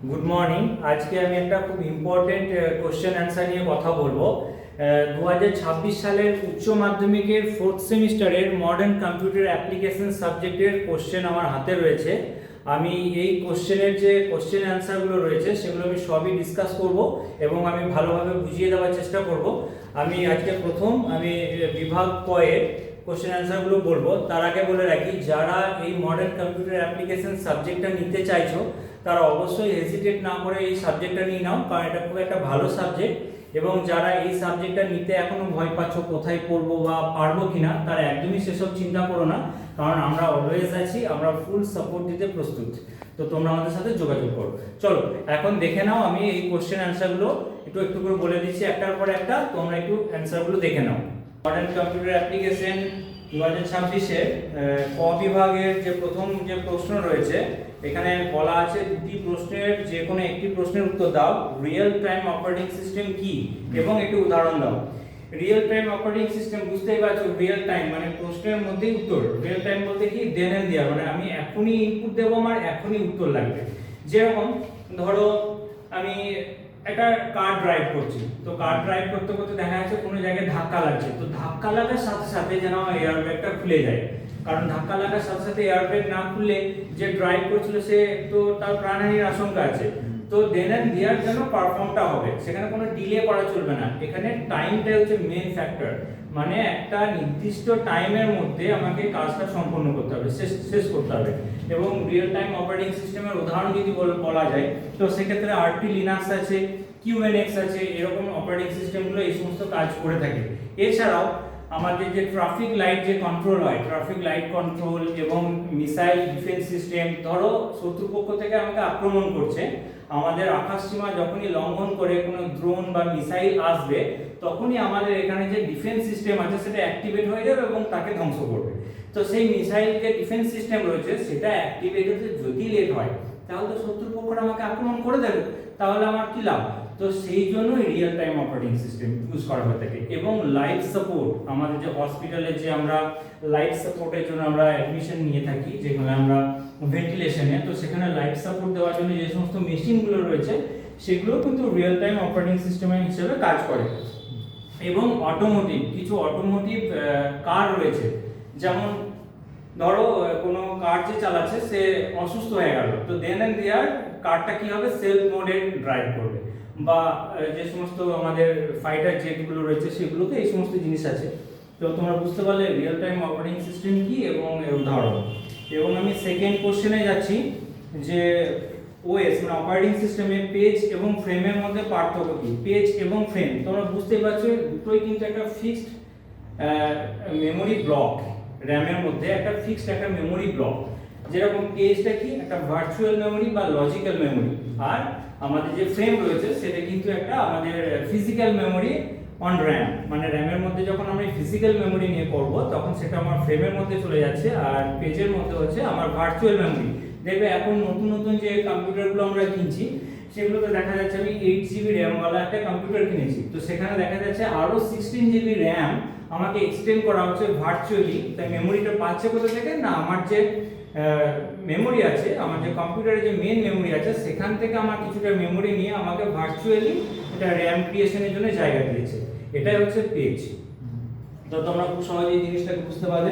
Good morning. আজকে আমি একটা খুব ইম্পর্টেন্ট কোশ্চেন অ্যান্সার নিয়ে কথা বলবো। 2026 সালের উচ্চ মাধ্যমিকের 4th সেমিস্টারের মডার্ন কম্পিউটার অ্যাপ্লিকেশন সাবজেক্টের কোশ্চেন আমার হাতে রয়েছে। আমি এই কোশ্চেনের যে কোশ্চেন অ্যান্সারগুলো রয়েছে সেগুলো আমি সবই ডিসকাস করব এবং আমি ভালোভাবে বুঝিয়ে দেওয়ার চেষ্টা করব। আমি আজকে আমি বিভাগ কয়ের কোশ্চেন অ্যান্সারগুলো বলবো। তার আগে বলে রাখি, যারা এই মডার্ন কম্পিউটার অ্যাপ্লিকেশন সাবজেক্টটা নিতে চাইছো তারা অবশ্যই হেজিটেট না করে এই সাবজেক্টটা নিয়ে নাও, কারণ এটা খুব একটা ভালো সাবজেক্ট। এবং যারা এই সাবজেক্টটা নিতে এখনো ভয় পাচ্ছ কোথায় পড়বো বা পারবো কিনা, তারা একদমই সেসব চিন্তা করো না, কারণ আমরা অলওয়েজ আছি, আমরা ফুল সাপোর্ট দিতে প্রস্তুত। তো তোমরা আমাদের সাথে যোগাযোগ করো। চলো এখন দেখে নাও, আমি এই কোশ্চেন অ্যান্সারগুলো একটু একটু করে বলে দিচ্ছি একটার পর একটা, তোমরা একটু অ্যান্সারগুলো দেখে নাও। মডার্ন কম্পিউটার অ্যাপ্লিকেশন 2026-এর ক বিভাগের যে প্রথম যে প্রশ্ন রয়েছে, এখানে বলা আছে দুটি প্রশ্নের যে কোনো একটি প্রশ্নের উত্তর দাও। রিয়েল টাইম অপারেটিং সিস্টেম কি এবং একটি উদাহরণ দাও। রিয়েল টাইম অপারেটিং সিস্টেম বুঝতেই পারছো, রিয়েল টাইম মানে প্রশ্নের মধ্যেই উত্তর। রিয়েল টাইম বলতে কি, দেন এন্ড দেয়ার, মানে আমি এখনই ইনপুট দেবো, আমার এখনই উত্তর লাগবে। যেরকম ধরো আমি একটা কার ড্রাইভ করছি, তো কার ড্রাইভ করতে করতে দেখা যাচ্ছে কোনো জায়গায় ধাক্কা লাগছে, তো ধাক্কা লাগার সাথে সাথে যেন এয়ারব্যাগটা খুলে যায়, কারণ ধাক্কা লাগার সাথে সাথে এয়ারব্যাগ না খুললে যে ড্রাইভ করছিল সে তো তার প্রাণহানির আশঙ্কা আছে। তো দেন এন্ড দেয়ার যেন পারফর্মটা হবে, সেখানে কোনো ডিলে করা চলবে না। এখানে টাইমটা হচ্ছে মেইন ফ্যাক্টর, মানে একটা নির্দিষ্ট টাইমের মধ্যে আমাকে কাজটা সম্পন্ন করতে হবে, শেষ করতে হবে। এবং রিয়েল টাইম অপারেটিং সিস্টেমের উদাহরণ যদি বলা যায়, তো সেক্ষেত্রে আরটি লিনাক্স আছে, কিউএনএক্স আছে, এরকম অপারেটিং সিস্টেমগুলো এই সমস্ত কাজ করে থাকে। এছাড়াও আমাদের যে ট্রাফিক লাইট যে কন্ট্রোল হয়, ট্রাফিক লাইট কন্ট্রোল এবং মিসাইল ডিফেন্স সিস্টেম, ধরো শত্রুপক্ষ থেকে আমাকে আক্রমণ করছে, আমাদের আকাশসীমা যখনই লঙ্ঘন করে কোনো ড্রোন বা মিসাইল আসবে, তখনই আমাদের এখানে যে ডিফেন্স সিস্টেম আছে সেটা অ্যাক্টিভেট হয়ে যাবে এবং তাকে ধ্বংস করবে। তো সেই মিসাইল যে ডিফেন্স সিস্টেম রয়েছে সেটা অ্যাক্টিভেট হতে যদি লেট হয়, তাহলে তো শত্রুপক্ষরা আমাকে আক্রমণ করে দেবে, তাহলে আমার কি লাভ? তো সেই জন্যই real time operating system use করা হয়ে থাকে। এবং লাইফ সাপোর্ট, আমাদের যে হসপিটালে যে আমরা লাইফ সাপোর্টের জন্য আমরা অ্যাডমিশন নিয়ে থাকি, যেখানে আমরা ভেন্টিলেশনে, তো সেখানে লাইফ সাপোর্ট দেওয়ার জন্য যে সমস্ত মেশিনগুলো রয়েছে সেগুলো কিন্তু রিয়েল টাইম অপারেটিং সিস্টেমের হিসেবে কাজ করে। এবং কিছু অটোমোটিভ কার রয়েছে, যেমন ধরো কোনো কার যে চালাচ্ছে সে অসুস্থ হয়ে গেল, তো দেন এন্ড দেয়ার কারটা কি হবে, সেলফ মোডে ড্রাইভ করবে। বা যে সমস্ত আমাদের ফাইটার জেটগুলো রয়েছে সেগুলোতে এই সমস্ত জিনিস আছে। তো তোমরা বুঝতে পারলে রিয়েল টাইম অপারেটিং সিস্টেম কি এবং এর উদাহরণ। এবং আমি সেকেন্ড কোশ্চেনে যাচ্ছি, যে ওএস মানে অপারেটিং সিস্টেমে পেজ এবং ফ্রেমের মধ্যে পার্থক্য কি। পেজ এবং ফ্রেম তোমরা বুঝতেই পারছো, দুটোই কিন্তু একটা ফিক্সড মেমোরি ব্লক। র্যামের মধ্যে একটা ফিক্সড একটা মেমোরি ব্লক। যেরকম পেজটা কি একটা ভার্চুয়াল মেমোরি বা লজিক্যাল মেমোরি, আর আমাদের যে ফ্রেম রয়েছে সেটা কিন্তু একটা আমাদের ফিজিক্যাল মেমোরি অন র্যাম। মানে র্যামের মধ্যে যখন আমরা ফিজিক্যাল মেমোরি নিয়ে করব, তখন সেটা আমার ফ্রেমের মধ্যে চলে যাচ্ছে, আর পেজের মধ্যে হচ্ছে আমার ভার্চুয়াল মেমোরি। দেখবে এখন নতুন নতুন যে কম্পিউটারগুলো আমরা কিনছি, সেগুলোতে দেখা যাচ্ছে আমি 8 GB র্যামওয়ালা একটা কম্পিউটার কিনেছি, তো সেখানে দেখা যাচ্ছে আরও 16 GB র্যাম আমাকে এক্সটেন্ড করা হচ্ছে ভার্চুয়ালি। তাই মেমোরিটা পাচ্ছে কোথা থেকে না, আমার যে মেমোরি আছে, আমার যে কম্পিউটারের যে মেন মেমোরি আছে, সেখান থেকে আমার কিছুটা মেমোরি নিয়ে আমাকে ভার্চুয়ালি এটা র্যাম ক্রিয়েশনের জন্য জায়গা দিয়েছে। এটাই হচ্ছে পেজ। তো তোমরা খুব সহজেই এই জিনিসটাকে বুঝতে পারবে।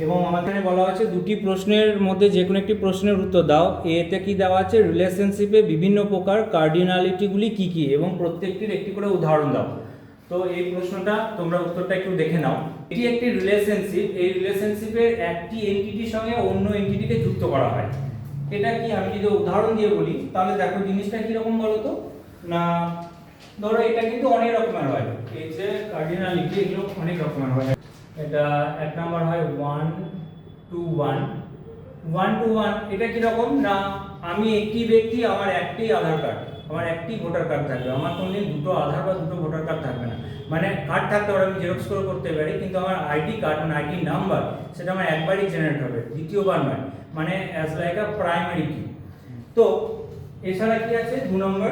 এবং আমার এখানে বলা হচ্ছে দুটি প্রশ্নের মধ্যে যে কোনো একটি প্রশ্নের উত্তর দাও। এতে কি দেওয়া আছে, রিলেশনশিপে বিভিন্ন প্রকার কার্ডিনালিটিগুলি কি কি এবং প্রত্যেকটির একটি করে উদাহরণ দাও। তো এই প্রশ্নটা তোমরা উত্তরটা একটু দেখে নাও। এটি একটি রিলেশনশিপ, এই রিলেশনশিপের একটি এন্টিটির সঙ্গে অন্য এন্টিটিকে যুক্ত করা হয়। এটা কি, আমি যদি উদাহরণ দিয়ে বলি তাহলে দেখো জিনিসটা কিরকম বলো তো না। ধরো এটা কিন্তু অনেক রকমের হয়, এই যে কার্ডিনালিটি এগুলো অনেক রকমের হয়। এটা এক নাম্বার হয় 1 to 1। 1 to 1 এটা কিরকম না, আমি একটি ব্যক্তি, আমার একটি আধার কার্ড, আমার একটি ভোটার কার্ড থাকবে, আমার কোনোদিন দুটো আধার বা দুটো ভোটার কার্ড থাকবে না। মানে কার্ড থাকতে পারে, আমি জেরক্স করে করতে পারি, কিন্তু আমার আইডি কার্ড মানে আইডি নাম্বার সেটা আমার একবারই জেনারেট হবে, দ্বিতীয়বার নয়, মানে অ্যাজ লাইক আ প্রাইমারি কি। তো এছাড়া কি আছে 2 নম্বর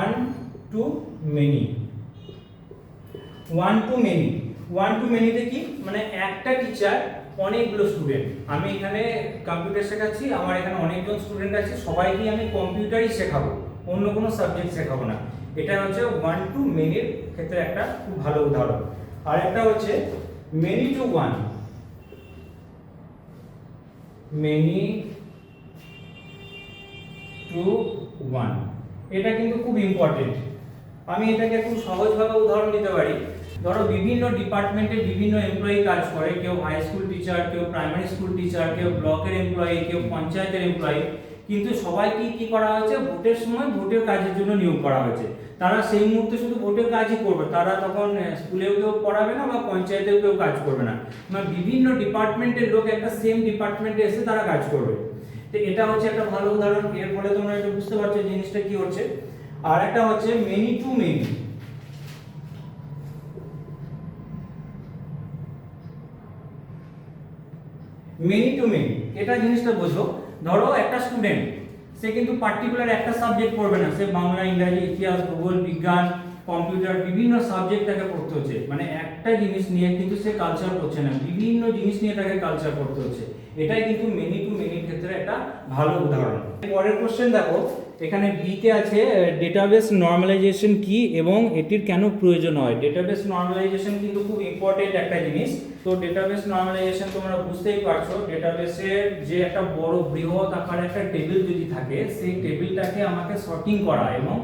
1 to many। 1 to many তে কি, মানে একটা টিচার অনেকগুলো স্টুডেন্ট, আমি এখানে কম্পিউটার শেখাচ্ছি, আমার এখানে অনেকজন স্টুডেন্ট আছে, সবাইকেই আমি কম্পিউটারই শেখাবো, অন্য কোনো সাবজেক্ট শেখাবো না। এটা হচ্ছে 1 to many ক্ষেত্রে একটা খুব ভালো উদাহরণ। আর একটা হচ্ছে many to 1, many to 1, এটা কিন্তু খুব ইম্পর্টেন্ট। আমি এটাকে খুব সহজভাবে উদাহরণ দিতে পারি। ধরো বিভিন্ন ডিপার্টমেন্টে বিভিন্ন এমপ্লয়ি কাজ করে, কেউ হাই স্কুল টিচার, কেউ প্রাইমারি স্কুল টিচার, কেউ ব্লকের এমপ্লয়ি, কেউ পঞ্চায়েতের এমপ্লয়ি, কিন্তু সবাইকে কি করা হয়েছে, ভোটের সময় ভোটের কাজের জন্য নিয়োগ করা হয়েছে। তারা সেই মুহূর্তে শুধু ভোটের কাজই করবে, তারা তখন স্কুলেও কেউ পড়াবে না বা পঞ্চায়েতেও কেউ কাজ করবে না, মানে বিভিন্ন ডিপার্টমেন্টের লোক একটা সেম ডিপার্টমেন্টে এসে তারা কাজ করবে। তো এটা হচ্ছে একটা ভালো উদাহরণ। এর ফলে তোমরা একটু বুঝতে পারছো জিনিসটা কি হচ্ছে। আর একটা হচ্ছে many two many, many two many, এটা জিনিসটা বোঝো। ধরো একটা স্টুডেন্ট, সে কিন্তু পার্টিকুলার একটা সাবজেক্ট পড়বে না, সে বাংলা, ইংরাজি, ইতিহাস, ভূগোল, বিজ্ঞান, কম্পিউটার, বিভিন্ন সাবজেক্ট তাকে পড়তে হচ্ছে, মানে একটা জিনিস নিয়ে কিন্তু সে কালচার করছে না, বিভিন্ন জিনিস নিয়ে তাকে কালচার করতে হচ্ছে। এটাই কিন্তু মেনি টু মেনির ক্ষেত্রে একটা ভালো উদাহরণ। পরের কোশ্চেন দেখো, এখানে বিতে আছে ডেটাবেস নর্মালাইজেশন কি এবং এটির কেন প্রয়োজন হয়। ডেটাবেস নর্মালাইজেশন কিন্তু খুব ইম্পর্টেন্ট একটা জিনিস। তো ডেটাবেস নর্মালাইজেশন তোমরা বুঝতেই পারছো, ডেটাবেসের যে একটা বড় বৃহৎ আকার একটা টেবিল যদি থাকে, সেই টেবিলটাকে আমাকে সর্টিং করা এবং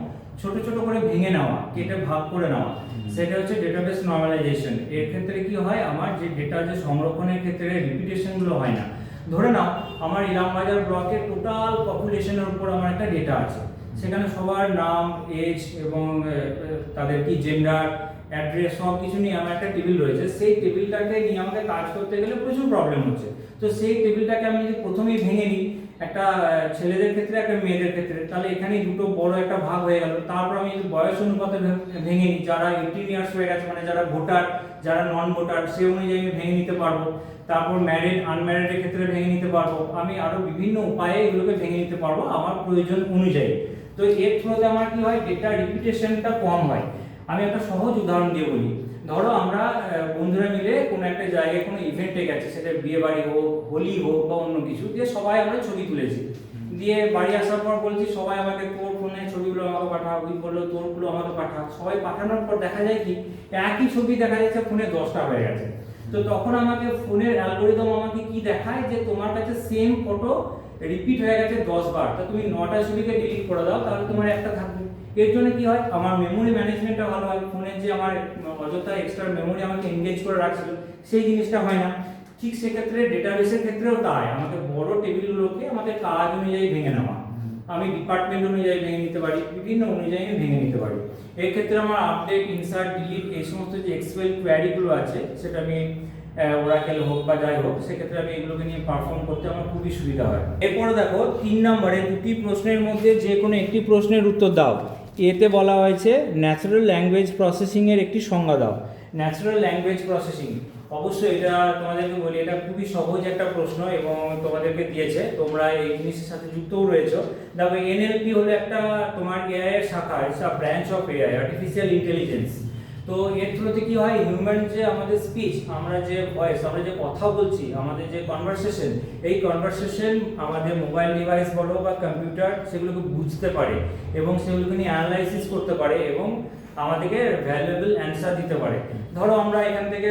ছোট ছোট করে ভেঙে নেওয়া, কেটে ভাগ করে নেওয়া, সেটা হচ্ছে ডেটাবেস নর্মালাইজেশন। এর ক্ষেত্রে কি হয়, আমার যে ডেটা যে সংরক্ষণের ক্ষেত্রে রিপিটেশনগুলো হয় না। ধরে নাও আমার ইলামবাজার ব্লকের টোটাল পপুলেশনের উপর আমার একটা ডেটা আছে, সেখানে সবার নাম, এজ এবং তাদের কি জেন্ডার, অ্যাড্রেস, সব কিছু নিয়ে আমার একটা টেবিল রয়েছে। সেই টেবিলটাকে নিয়ে আমাকে কাজ করতে গেলে প্রচুর প্রবলেম হচ্ছে। তো সেই টেবিলটাকে আমি যদি প্রথমেই ভেঙে নিই, একটা ছেলেদের ক্ষেত্রে একটা মেয়েদের ক্ষেত্রে, তাহলে এখানে দুটো বড় একটা ভাগ হয়ে গেল। তারপর আমি যদি বয়স অনুপাতে ভেঙে নিই, যারা 18 ইয়ার্স হয়ে গেছে, মানে যারা ভোটার, যারা নন ভোটার, সেই অনুযায়ী আমি ভেঙে নিতে পারবো। তারপর ম্যারিড, আনম্যারিডের ক্ষেত্রে ভেঙে নিতে পারবো। আমি আরো বিভিন্ন উপায়ে এগুলোকে ভেঙে নিতে পারবো আমার প্রয়োজন অনুযায়ী। তো এর থ্রুতে আমার কি হয়, ডেটা রিপিটেশনটা কম হয়। আমি একটা সহজ উদাহরণ দিয়ে বলি। ধরো আমরা বন্ধুরা মিলে কোনো একটা জায়গায় কোনো ইভেন্টে গেছে, সেটা বিয়ে বাড়ি হোক, হোলি হোক বা অন্য কিছু, দিয়ে সবাই আমরা ছবি তুলেছি। দিয়ে বাড়ি আসার পর বলছি সবাই আমাকে তোর ফোনে ছবিগুলো আমাকে পাঠা, ওই বললো তোরগুলো আমাকে পাঠা। সবাই পাঠানোর পর দেখা যায় কি, একই ছবি দেখা যাচ্ছে ফোনে 10টা হয়ে গেছে। তো তখন আমাকে ফোনের অ্যালগোরিদম আমাকে কি দেখায়, যে তোমার কাছে সেম ফটো রিপিট হয়ে গেছে 10 বার, তো তুমি 9টা ছবিকে ডিলিট করে দাও, তাহলে তোমার একটা থাকবে। এর জন্য কি হয়, আমার মেমোরি ম্যানেজমেন্টটা ভালো হয়। ফোনের যে আমার অযথা এক্সট্রা মেমোরি আমাকে এনগেজ করে রাখছিল, সেই জিনিসটা হয় না। ঠিক সেক্ষেত্রে ডেটাবেসের ক্ষেত্রেও তাই, আমাকে বড় টেবিলগুলোকে আমাকে কাজ অনুযায়ী ভেঙে নেওয়া, আমি ডিপার্টমেন্ট অনুযায়ী ভেঙে নিতে পারি, বিভিন্ন অনুযায়ী ভেঙে নিতে পারি। এর ক্ষেত্রে আমার আপডেট, ইনসার্ট, ডিলিট, এই সমস্ত যে এক্সেল কোয়ারিগুলো আছে, সেটা আমি ওরাকেল হোক বা যাই হোক, সেক্ষেত্রে আমি এগুলোকে নিয়ে পারফর্ম করতে আমার খুবই সুবিধা হয়। এরপরে দেখো 3 নম্বরে দুটি প্রশ্নের মধ্যে যে কোনো একটি প্রশ্নের উত্তর দাও। এতে বলা হয়েছে ন্যাচারাল ল্যাঙ্গুয়েজ প্রসেসিং এর একটি সংজ্ঞা দাও। ন্যাচারাল ল্যাঙ্গুয়েজ প্রসেসিং, অবশ্যই এটা তোমাদেরকে বলি, এটা খুবই সহজ একটা প্রশ্ন এবং তোমাদেরকে দিয়েছে, তোমরা এই জিনিসের সাথে যুক্তও রয়েছো। দেখো এনএলপি হলো একটা তোমার এআই এর শাখা, it's a branch of AI, artificial intelligence. তো এর থ্রুতে কি হয়, হিউম্যান যে আমাদের স্পিচ, আমরা যে ভয়েস, আমরা যে কথা বলছি, আমাদের যে কনভারসেশন, এই কনভারসেশন আমাদের মোবাইল ডিভাইস বলো বা কম্পিউটার সেগুলোকে বুঝতে পারে এবং সেগুলোকে নিয়ে অ্যানালাইসিস করতে পারে এবং আমাদেরকে ভ্যালুয়েবল অ্যান্সার দিতে পারে। ধরো আমরা এখান থেকে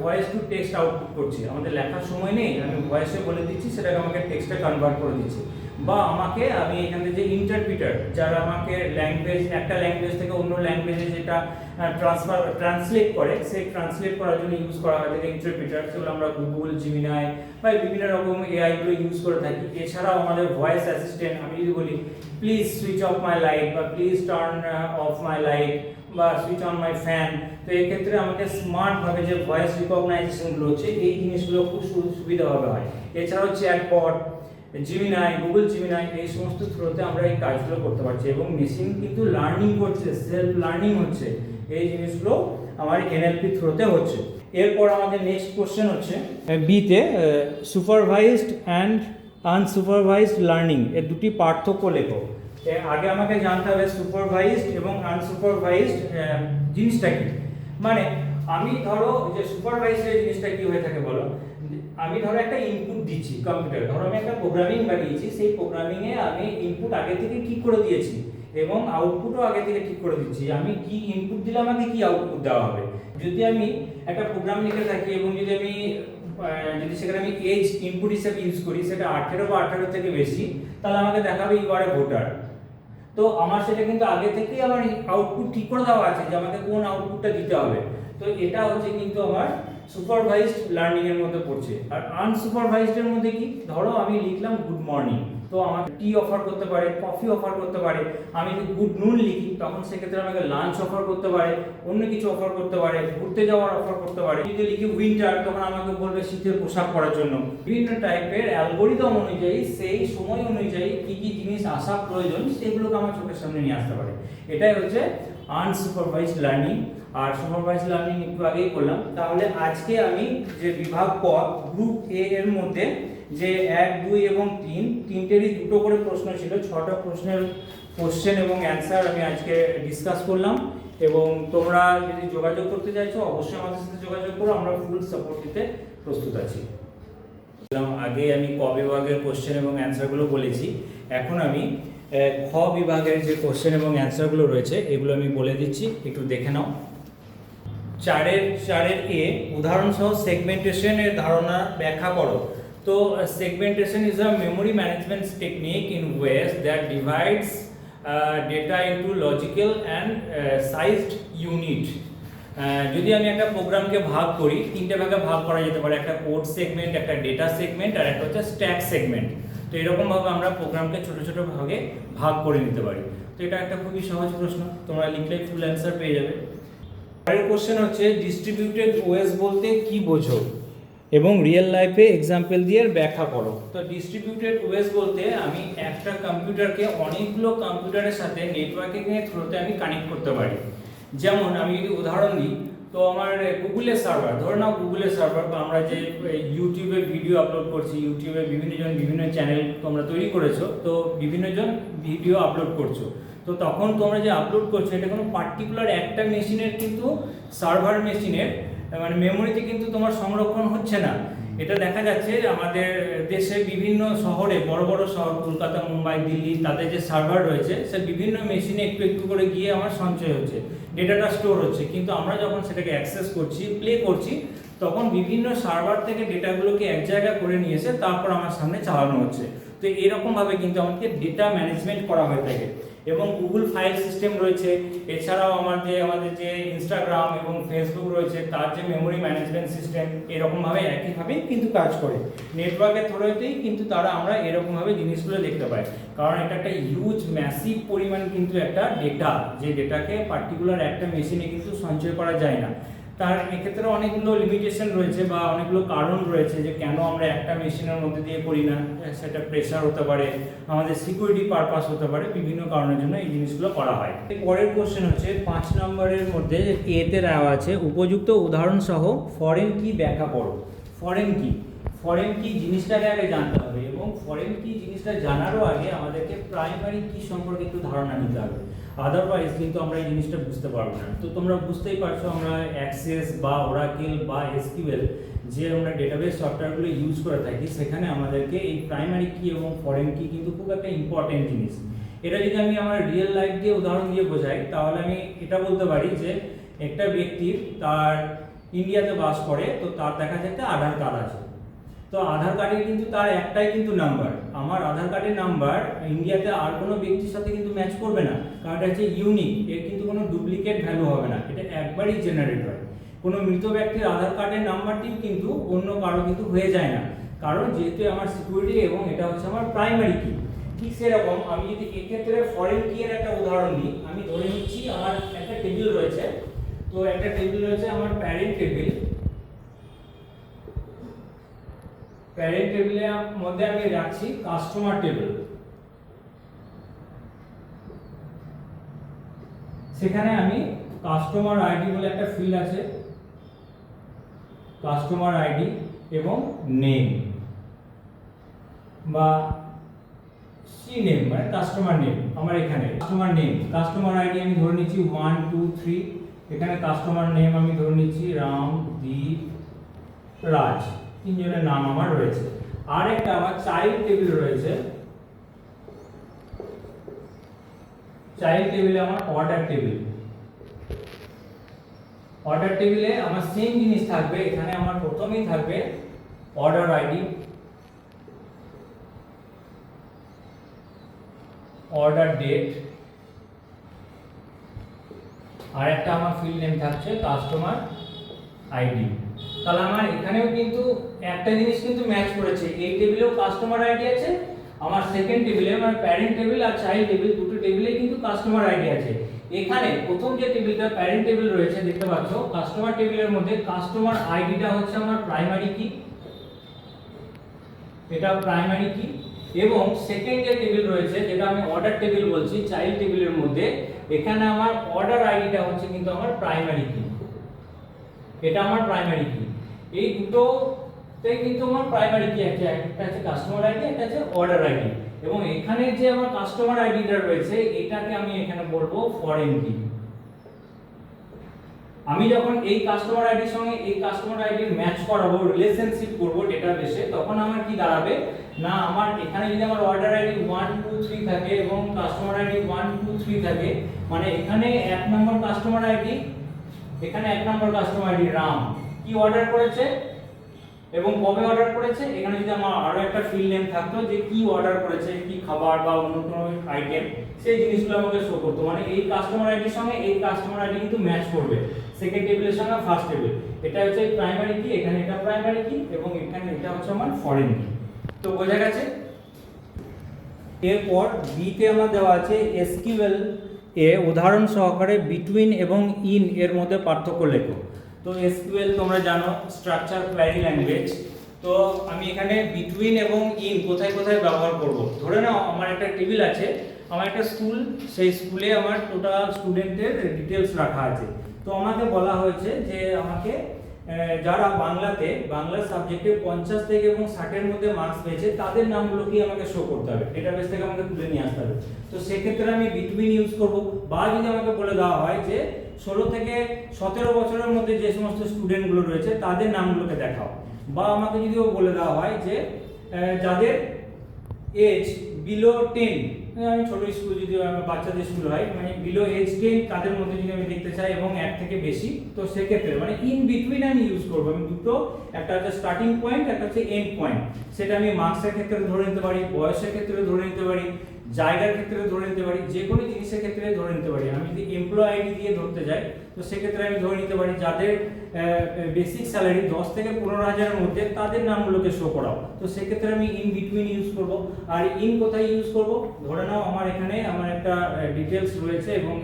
ভয়েস টু টেক্সট আউটপুট করছি, আমাদের লেখার সময় নেই, আমি ভয়েসে বলে দিচ্ছি, সেটাকে আমাকে টেক্সটে কনভার্ট করে দিচ্ছি। বা আমাকে, আমি এখান থেকে যে ইন্টারপ্রিটার, যারা আমাকে ল্যাঙ্গুয়েজ, একটা ল্যাঙ্গুয়েজ থেকে অন্য ল্যাঙ্গুয়েজে যেটা ট্রান্সলেট করে, সেই ট্রান্সলেট করার জন্য ইউজ করা হয় থেকে ইন্টারপ্রিটার, সেগুলো আমরা গুগল, জিমিনাই বা বিভিন্ন রকম এআই গুলো ইউজ করে থাকি। এছাড়াও আমাদের ভয়েস অ্যাসিস্ট্যান্ট, আমি যদি বলি please switch off my light বা please turn off my light বা সুইচ অন মাই ফ্যান, তো এই ক্ষেত্রে আমাকে স্মার্টভাবে যে ভয়েস রিকগনাইজেশনগুলো হচ্ছে, এই জিনিসগুলো খুব সুবিধাভাবে হয়। এছাড়াও চ্যাটবট, জিমিনাই, গুগল জিমিনাই, এই সমস্ত থ্রুতে আমরা এই কাজগুলো করতে পারছি এবং মেশিন কিন্তু লার্নিং করছে, সেলফ লার্নিং হচ্ছে, এই জিনিসগুলো আমার এনএলপি থ্রুতে হচ্ছে। এরপর আমাদের নেক্সট কোশ্চেন হচ্ছে বিতে সুপারভাইজড অ্যান্ড আনসুপারভাইজড লার্নিং এর দুটি পার্থক্য লেখো। আগে আমাকে জানতে হবে সুপারভাইজড এবং আনসুপারভাইজড জিনিসটা কি। মানে আমি ধরো যে সুপারভাইজড জিনিসটা কি হয়ে থাকে বলো, আমি ধরো একটা ইনপুট দিচ্ছি কম্পিউটার, ধরো আমি একটা প্রোগ্রামিং বানিয়েছি, সেই প্রোগ্রামিংয়ে আমি ইনপুট আগে থেকে ঠিক করে দিয়েছি এবং আউটপুটও আগে থেকে ঠিক করে দিচ্ছি, আমি কি ইনপুট দিলে আমাকে কি আউটপুট দেওয়া হবে। যদি আমি একটা প্রোগ্রাম লিখে থাকি এবং যদি সেখানে আমি এজ ইনপুট হিসেবে ইউজ করি, সেটা 18 বা 18 থেকে বেশি, তাহলে আমাকে দেখাবে ইউ আর এ ভোটার। তো আমার সেটা কিন্তু আগে থেকেই আমার আউটপুট ঠিক করে দেওয়া আছে যে আমাকে কোন আউটপুটটা দিতে হবে। তো এটা হচ্ছে কিন্তু আমার সুপারভাইজড লার্নিং এর মধ্যে পড়ছে। আর আনসুপারভাইজড এর মধ্যে কি, ধরো আমি লিখলাম গুড মর্নিং, তো আমাকে টি অফার করতে পারে, কফি অফার করতে পারে। আমি যদি গুড নুন লিখি তখন সেক্ষেত্রে আমাকে লাঞ্চ অফার করতে পারে, অন্য কিছু অফার করতে পারে, ঘুরতে যাওয়ার অফার করতে পারে। যদি লিখি উইন্টার তখন আমাকে বলবে শীতের পোশাক পরার জন্য। বিভিন্ন টাইপের অ্যালগোরিদম অনুযায়ী সেই সময় অনুযায়ী কি কি জিনিস আসা প্রয়োজন সেগুলোকে আমার চোখের সামনে নিয়ে আসতে পারে। এটাই হচ্ছে আনসুপারভাইজড লার্নিং। আর সুপারভাইজড লার্নিং একটু আগেই করলাম। তাহলে আজকে আমি যে বিভাগ ক গ্রুপ এ এর মধ্যে যে 1, 2 এবং 3 তিনটেরই দুটো করে প্রশ্ন ছিল, 6টা প্রশ্নের কোশ্চেন এবং অ্যান্সার আমি আজকে ডিসকাস করলাম। এবং তোমরা যদি যোগাযোগ করতে চাইছো অবশ্যই আমাদের সাথে যোগাযোগ করো, আমরা ফুল সাপোর্ট দিতে প্রস্তুত আছি। আগে আমি ক বিভাগের কোশ্চেন এবং অ্যান্সারগুলো বলেছি, এখন আমি খ বিভাগের যে কোশ্চেন এবং অ্যান্সারগুলো রয়েছে এগুলো আমি বলে দিচ্ছি, একটু দেখে নাও। 4-এর এ উদাহরণ সহ সেগমেন্টেশনের ধারণা ব্যাখ্যা করো। তো segmentation is a memory management technique in ways that divides data into logical and sized unit. যদি আমি একটা প্রোগ্রামকে ভাগ করি, তিনটে ভাগে ভাগ করা যেতে পারে, একটা কোড সেগমেন্ট, একটা ডেটা সেগমেন্ট আর একটা হচ্ছে স্ট্যাক সেগমেন্ট। তো এরকমভাবে আমরা প্রোগ্রামকে ছোট ছোট ভাগে ভাগ করে নিতে পারি। তো এটা একটা খুবই সহজ প্রশ্ন, তোমরা লিখলে ফুল অ্যান্সার পেয়ে যাবে। পরের কোশ্চেন হচ্ছে ডিস্ট্রিবিউটেড ওএস বলতে কি বোঝো এবং রিয়েল লাইফে এক্সাম্পল দিয়ে ব্যাখ্যা করো। তো ডিস্ট্রিবিউটেড ওএস বলতে আমি একটা কম্পিউটারকে অনেকগুলো কম্পিউটারের সাথে নেটওয়ার্কিং এর থ্রুতে আমি কানেক্ট করতে পারি। যেমন আমি যদি উদাহরণ দিই, তো আমার গুগলের সার্ভার, ধরে নাও গুগলের সার্ভার, বা আমরা যে ইউটিউবে ভিডিও আপলোড করছি, ইউটিউবে বিভিন্ন চ্যানেল তোমরা তৈরি করেছো, তো বিভিন্ন জন ভিডিও আপলোড করছো। তো তখন তোমরা যে আপলোড করছো এটা কোনো পার্টিকুলার একটা মেশিনের কিন্তু সার্ভার মেশিনের মানে মেমোরিতে কিন্তু তোমার সংরক্ষণ হচ্ছে না। এটা দেখা যাচ্ছে আমাদের দেশে বিভিন্ন শহরে, বড় বড় শহর কলকাতা, মুম্বাই, দিল্লি, তাদের যে সার্ভার রয়েছে সে বিভিন্ন মেশিনে একটু একটু করে গিয়ে আমার সঞ্চয় হচ্ছে, ডেটাটা স্টোর হচ্ছে। কিন্তু আমরা যখন সেটাকে অ্যাক্সেস করছি, প্লে করছি, তখন বিভিন্ন সার্ভার থেকে ডেটাগুলোকে এক জায়গায় করে নিয়ে এসে তারপর আমার সামনে চালানো হচ্ছে। তো এরকমভাবে কিন্তু আমাকে ডেটা ম্যানেজমেন্ট করা হয়ে থাকে। এবং গুগল ফাইল সিস্টেম রয়েছে, এছাড়াও আমাদের যে ইনস্টাগ্রাম এবং ফেসবুক রয়েছে তার যে মেমোরি ম্যানেজমেন্ট সিস্টেম এরকমভাবে একইভাবেই কিন্তু কাজ করে। নেটওয়ার্কের থ্রুতেই কিন্তু আমরা এরকমভাবে জিনিসগুলো দেখতে পাই, কারণ এটা একটা হিউজ ম্যাসিভ পরিমাণ কিন্তু একটা ডেটা, যে ডেটাকে পার্টিকুলার একটা মেশিনে কিন্তু সঞ্চয় করা যায় না। তার এক্ষেত্রে অনেকগুলো লিমিটেশন রয়েছে বা অনেকগুলো কারণ রয়েছে যে কেন আমরা একটা মেশিনের মধ্যে দিয়ে করি না। সেটা প্রেসার হতে পারে, আমাদের সিকিউরিটি পারপাস হতে পারে, বিভিন্ন কারণের জন্য এই জিনিসগুলো করা হয়। পরের কোশ্চেন হচ্ছে 5 নম্বরের মধ্যে এতে দেওয়া আছে উপযুক্ত উদাহরণ সহ ফরেন কি ব্যাখ্যা করো। ফরেন কি জিনিসটাকে আগে জানতে হবে, এবং ফরেন কি জিনিসটা জানারও আগে আমাদেরকে প্রাইমারি কি সম্পর্কে একটু ধারণা নিতে হবে, আদারওয়াইজ কিন্তু আমরা এই জিনিসটা বুঝতে পারবো না। তো তোমরা বুঝতেই পারছো আমরা অ্যাক্সেস বা ওরাকেল বা এসকিউএল যে আমরা ডেটাবেস সফটওয়্যারগুলো ইউজ করে থাকি, সেখানে আমাদেরকে এই প্রাইমারি কি এবং ফরেন কি কিন্তু খুব একটা ইম্পর্টেন্ট জিনিস। এটা যদি আমি আমার রিয়েল লাইফ দিয়ে উদাহরণ দিয়ে বোঝাই, তাহলে আমি এটা বলতে পারি যে একটা ব্যক্তির তার ইন্ডিয়াতে বাস করে, তো তার দেখা যায় একটা আধার কার্ড আছে। তো আধার কার্ডে কিন্তু তার একটাই কিন্তু নাম্বার, আমার আধার কার্ডের নাম্বার ইন্ডিয়াতে আর কোনো ব্যক্তির সাথে কিন্তু ম্যাচ করবে না, কারণ এটা হচ্ছে ইউনিক, এর কিন্তু কোনো ডুপ্লিকেট ভ্যালু হবে না, এটা একবারই জেনারেট হয়। কোনো মৃত ব্যক্তির আধার কার্ডের নাম্বারটিও কিন্তু অন্য কারো কিন্তু হয়ে যায় না, কারণ যেহেতু আমার সিকিউরিটি এবং এটা হচ্ছে আমার প্রাইমারি কি। ঠিক সেরকম আমি যদি এক্ষেত্রে ফরেন কি এর একটা উদাহরণ দিই, আমি ধরে নিচ্ছি আমার একটা টেবিল রয়েছে, তো একটা টেবিল রয়েছে আমার প্যারেন্ট টেবিলের মধ্যে আমি রাখছি কাস্টমার টেবিল। সেখানে আমি কাস্টমার আইডি বলে একটা ফিল্ড আছে, কাস্টমার আইডি এবং নেম বা সি নেম মানে কাস্টমার নেম, আমার এখানে কাস্টমার আইডি আমি ধরে নিচ্ছি 1 2 3, এখানে কাস্টমার নেম আমি ধরে নিচ্ছি রামদীপ রাজ। তিনজনের নাম আমার রয়েছে। আর একটা আমার চাইল্ড টেবিল রয়েছে, চাইল্ড টেবিলে আমার অর্ডার টেবিল, অর্ডার টেবিলে আমার সেম জিনিস থাকবে। এখানে আমার প্রথমেই থাকবে অর্ডার আইডি, অর্ডার ডেট, আর একটা আমার ফিল্ড নেম থাকছে কাস্টমার আইডি। তাহলে আমার এখানেও কিন্তু একটা জিনিস কিন্তু ম্যাচ করেছে, এই টেবিলেও কাস্টমার আইডি আছে, আমার সেকেন্ড টেবিলে আমার প্যারেন্ট টেবিল আর চাইল্ড টেবিল দুটো টেবিলে কিন্তু কাস্টমার আইডি আছে। এখানে প্রথম যে টেবিলটা প্যারেন্ট টেবিল রয়েছে দেখতে পাচ্ছ, কাস্টমার টেবিলের মধ্যে কাস্টমার আইডিটা হচ্ছে আমার প্রাইমারি কি, এটা প্রাইমারি কি। এবং সেকেন্ড যে টেবিল রয়েছে যেটা আমি অর্ডার টেবিল বলছি চাইল্ড টেবিলের মধ্যে, এখানে আমার অর্ডার আইডিটা হচ্ছে কিন্তু আমার প্রাইমারি কি, এটা আমার প্রাইমারি কি। এই দুটোতে কিন্তু আমার প্রাইমারি কি আছে, একটা আছে কাস্টমার আইডি, একটা আছে অর্ডার আইডি। এবং এখানে যে আমার কাস্টমার আইডিটা রয়েছে এটাকে আমি এখানে বলবো ফরেন কি। আমি যখন এই কাস্টমার আইডির সঙ্গে এই কাস্টমার আইডির ম্যাচ করাবো, রিলেশনশিপ করব ডেটাবেসে, তখন আমার কি দাঁড়াবে না, আমার এখানে যদি আমার অর্ডার আইডি 1 2 3 থাকে এবং কাস্টমার আইডি 1 2 3 থাকে, মানে এখানে এক নম্বর কাস্টমার আইডি, এখানে এক নম্বর কাস্টমার আইডি রাম কি অর্ডার করেছে এবং কবে অর্ডার করেছে। এখানে যদি আমার আরো একটা ফিল্ড নেম থাকতো যে কি অর্ডার করেছে, কি খাবার বা অন্য কোনো আইটেম, সেই জিনিসগুলো আমাকে শো করতো। মানে এই কাস্টমার আইডির সঙ্গে এই কাস্টমার আইডি কিন্তু ম্যাচ করবে সেকেন্ড টেবিলের সঙ্গে ফার্স্ট টেবিল। এটা হচ্ছে প্রাইমারি কি, এখানে এটা প্রাইমারি কি এবং এখানে এটা হচ্ছে আমার ফরেন কি। তো বোঝা গেছে। এরপর বিতে আমার দেওয়া আছে এসকিউএল এ উদাহরণ সহকারে বিটুইন এবং ইন এর মধ্যে পার্থক্য লেখো। তো এসকিউএল তোমরা জানো স্ট্রাকচার কোয়ারি ল্যাঙ্গুয়েজ। তো আমি এখানে বিটুইন এবং ইন কোথায় কোথায় ব্যবহার করব। ধরে নাও আমার একটা টেবিল আছে, আমার একটা স্কুল, সেই স্কুলে আমার টোটাল স্টুডেন্টের ডিটেলস রাখা আছে। তো আমাকে বলা হয়েছে যে আমাকে যারা বাংলা সাবজেক্টে 50 থেকে এবং 60-এর মধ্যে মার্কস পেয়েছে তাদের নামগুলোকে আমাকে শো করতে হবে, ডেটাবেস থেকে আমাকে তুলে নিয়ে আসতে হবে। তো সেক্ষেত্রে আমি বিটুইন ইউজ করব। বা যদি আমাকে বলে দেওয়া হয় যে 16 থেকে 17 বছরের মধ্যে যে সমস্ত স্টুডেন্টগুলো রয়েছে তাদের নামগুলোকে দেখাও, বা আমাকে যদিও বলে দেওয়া হয় যে যাদের এজ বিলো 10, আমি ছোট স্কুল যদি বাচ্চাদের স্কুল হয়, মানে বিলো এজ 10 তাদের মধ্যে যদি আমি দেখতে চাই এবং এক থেকে বেশি, তো সেক্ষেত্রে মানে ইন বিটুইন আমি ইউজ করবো। আমি দুটো, একটা হচ্ছে স্টার্টিং পয়েন্ট, একটা হচ্ছে এন্ড পয়েন্ট। সেটা আমি মার্কসের ক্ষেত্রে ধরে নিতে পারি, বয়সের ক্ষেত্রে ধরে নিতে পারি, জায়গার ক্ষেত্রে ধরে নিতে পারি, যে কোনো জিনিসের ক্ষেত্রে ধরে নিতে পারি। আমি যদি এমপ্লয় আইডি দিয়ে ধরতে যাই তো সেক্ষেত্রে আমি ধরে নিতে পারি যাদের বেসিক স্যালারি 10 থেকে 15,000-এর মধ্যে তাদের নামগুলোকে শো করাও। তো সেক্ষেত্রে আমি ইন বিটুইন ইউজ করব। আর ইন কোথায় ইউজ করব, ধরে নাও আমার এখানে আমার একটা ডিটেলস রয়েছে এবং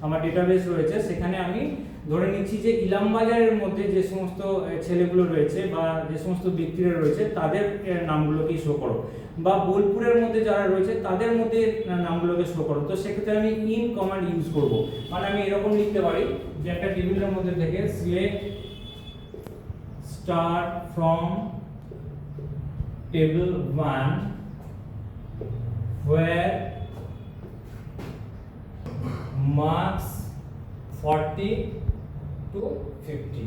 আমার ডেটাবেস রয়েছে, সেখানে আমি ধরে নিচ্ছি যে ইলামবাজারের মধ্যে যে সমস্ত ছেলেগুলো রয়েছে বা যে সমস্ত ব্যক্তিরা রয়েছে তাদের নামগুলোকে শো করো, বা বোলপুরের মধ্যে যারা রয়েছে তাদের মধ্যে নামগুলোকে শো করো। তো সেক্ষেত্রে আমি ইন কমান্ড ইউজ করব। মানে আমি এরকম লিখতে পারি যে একটা টেবিলের মধ্যে থেকে select start from table 1 where marks 40 to 50,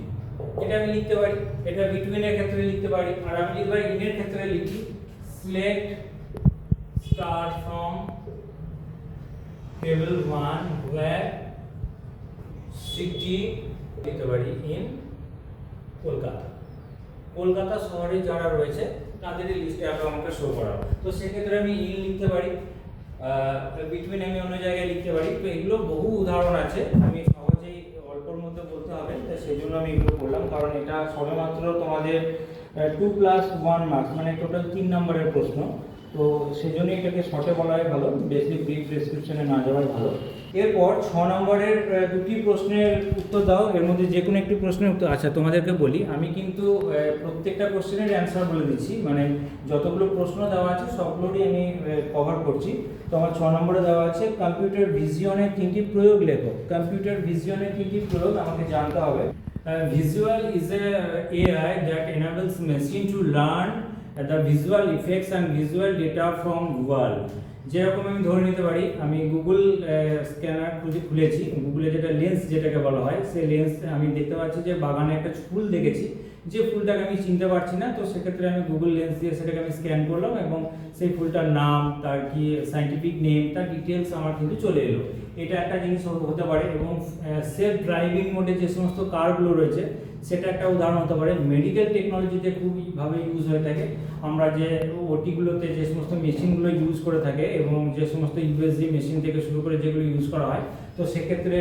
এটা আমি লিখতে পারি। এটা বিটুইন এর ক্ষেত্রে লিখতে পারি। আর আমি যদি ইন এর ক্ষেত্রে লিখি select start from table 1 where city লিখতে পারি in কলকাতা। কলকাতা শহরে যারা রয়েছে তাদের লিস্টে আমাকে শো করা। তো সেক্ষেত্রে আমি ইন লিখতে পারি, বিটুইন আমি অন্য জায়গায় লিখতে পারি। তো এগুলো বহু উদাহরণ আছে, আমি সহজেই অল্পর মধ্যে বলতে হবে, তো সেই জন্য আমি এগুলো করলাম, কারণ এটা সবেমাত্র তোমাদের 2+1 মার্কস, মানে টোটাল 3 নম্বরের প্রশ্ন। তো সেই জন্য এটাকে শর্টে বলাই ভালো, বেশি ব্রিফ ডেসক্রিপশনে না যাওয়াই ভালো। এরপর 6 নম্বরের দুটি প্রশ্নের উত্তর দাও, এর মধ্যে যে কোনো একটি প্রশ্নের উত্তর। আচ্ছা, তোমাদেরকে বলি আমি কিন্তু প্রত্যেকটা কোশ্চেনের অ্যান্সার বলে দিচ্ছি, মানে যতগুলো প্রশ্ন দেওয়া আছে সবগুলোরই আমি কভার করছি। তো আমার 6 নম্বরে দেওয়া আছে কম্পিউটার ভিজিয়নের 3টি প্রয়োগ লেখো। কম্পিউটার ভিজিয়নের 3টি প্রয়োগ আমাকে জানতে হবে। Visual is a AI that enables machine to learn the visual effects and visual data from world. যেরকম আমি ধরে নিতে পারি আমি গুগল স্ক্যানার খুলেছি, গুগলে যেটা লেন্স যেটাকে বলা হয়, সেই লেন্স আমি দেখতে পাচ্ছি যে বাগানে একটা ফুল দেখেছি, যে ফুলটাকে আমি চিনতে পারছি না, তো সেক্ষেত্রে আমি গুগল লেন্স দিয়ে সেটাকে আমি স্ক্যান করলাম এবং সেই ফুলটার নাম, তার কি সাইন্টিফিক নেম, তার ডিটেলস আমার কিন্তু চলে এলো। এটা একটা জিনিস হতে পারে। এবং সেলফ ড্রাইভিং মোডে যে সমস্ত কারগুলো রয়েছে সেটা একটা উদাহরণ হতে পারে। মেডিকেল টেকনোলজিতে খুবভাবে ইউজ হয়ে থাকে। আমরা যে ওটিগুলোতে যে সমস্ত মেশিনগুলো ইউজ করে থাকে এবং যে সমস্ত ইউএসজি মেশিন থেকে শুরু করে যেগুলো ইউজ করা হয়, তো সেক্ষেত্রে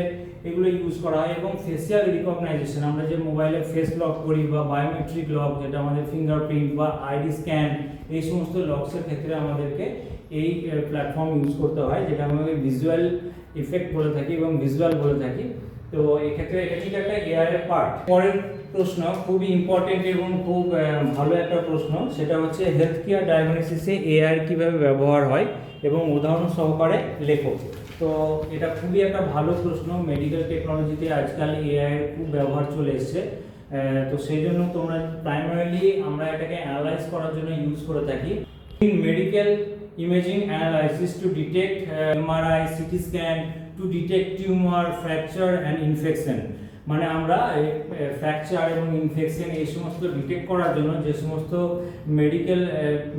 এগুলো ইউজ করা হয়। এবং ফেসিয়াল রিকগনাইজেশন, আমরা যে মোবাইলে ফেস লক করি বা বায়োমেট্রিক লক, যেটা আমাদের ফিঙ্গারপ্রিন্ট বা আইডি স্ক্যান, এই সমস্ত লকসের ক্ষেত্রে আমাদেরকে এই প্ল্যাটফর্ম ইউজ করতে হয়, যেটা আমাদের ভিজুয়াল ইফেক্ট বলে থাকি এবং ভিজুয়াল বলে থাকি। তো এক্ষেত্রে এটা ঠিক একটা এআই এর পার্ট। পরের প্রশ্ন খুবই ইম্পর্টেন্ট এবং খুব ভালো একটা প্রশ্ন, সেটা হচ্ছে হেলথ কেয়ার ডায়াগনোসিসে এআই কিভাবে ব্যবহার হয় এবং উদাহরণ সহকারে লেখো। তো এটা খুবই একটা ভালো প্রশ্ন। মেডিকেল টেকনোলজিতে আজকাল এআই এর খুব ব্যবহার চলে এসেছে। তো সেই জন্য তোমরা প্রাইমারিলি আমরা এটাকে অ্যানালাইজ করার জন্য ইউজ করে থাকি। In medical imaging analysis to detect MRI, CT scan to detect tumour, fracture and infection. মানে আমরা ফ্র্যাকচার এবং ইনফেকশন এই সমস্ত ডিটেক্ট করার জন্য যে সমস্ত মেডিকেল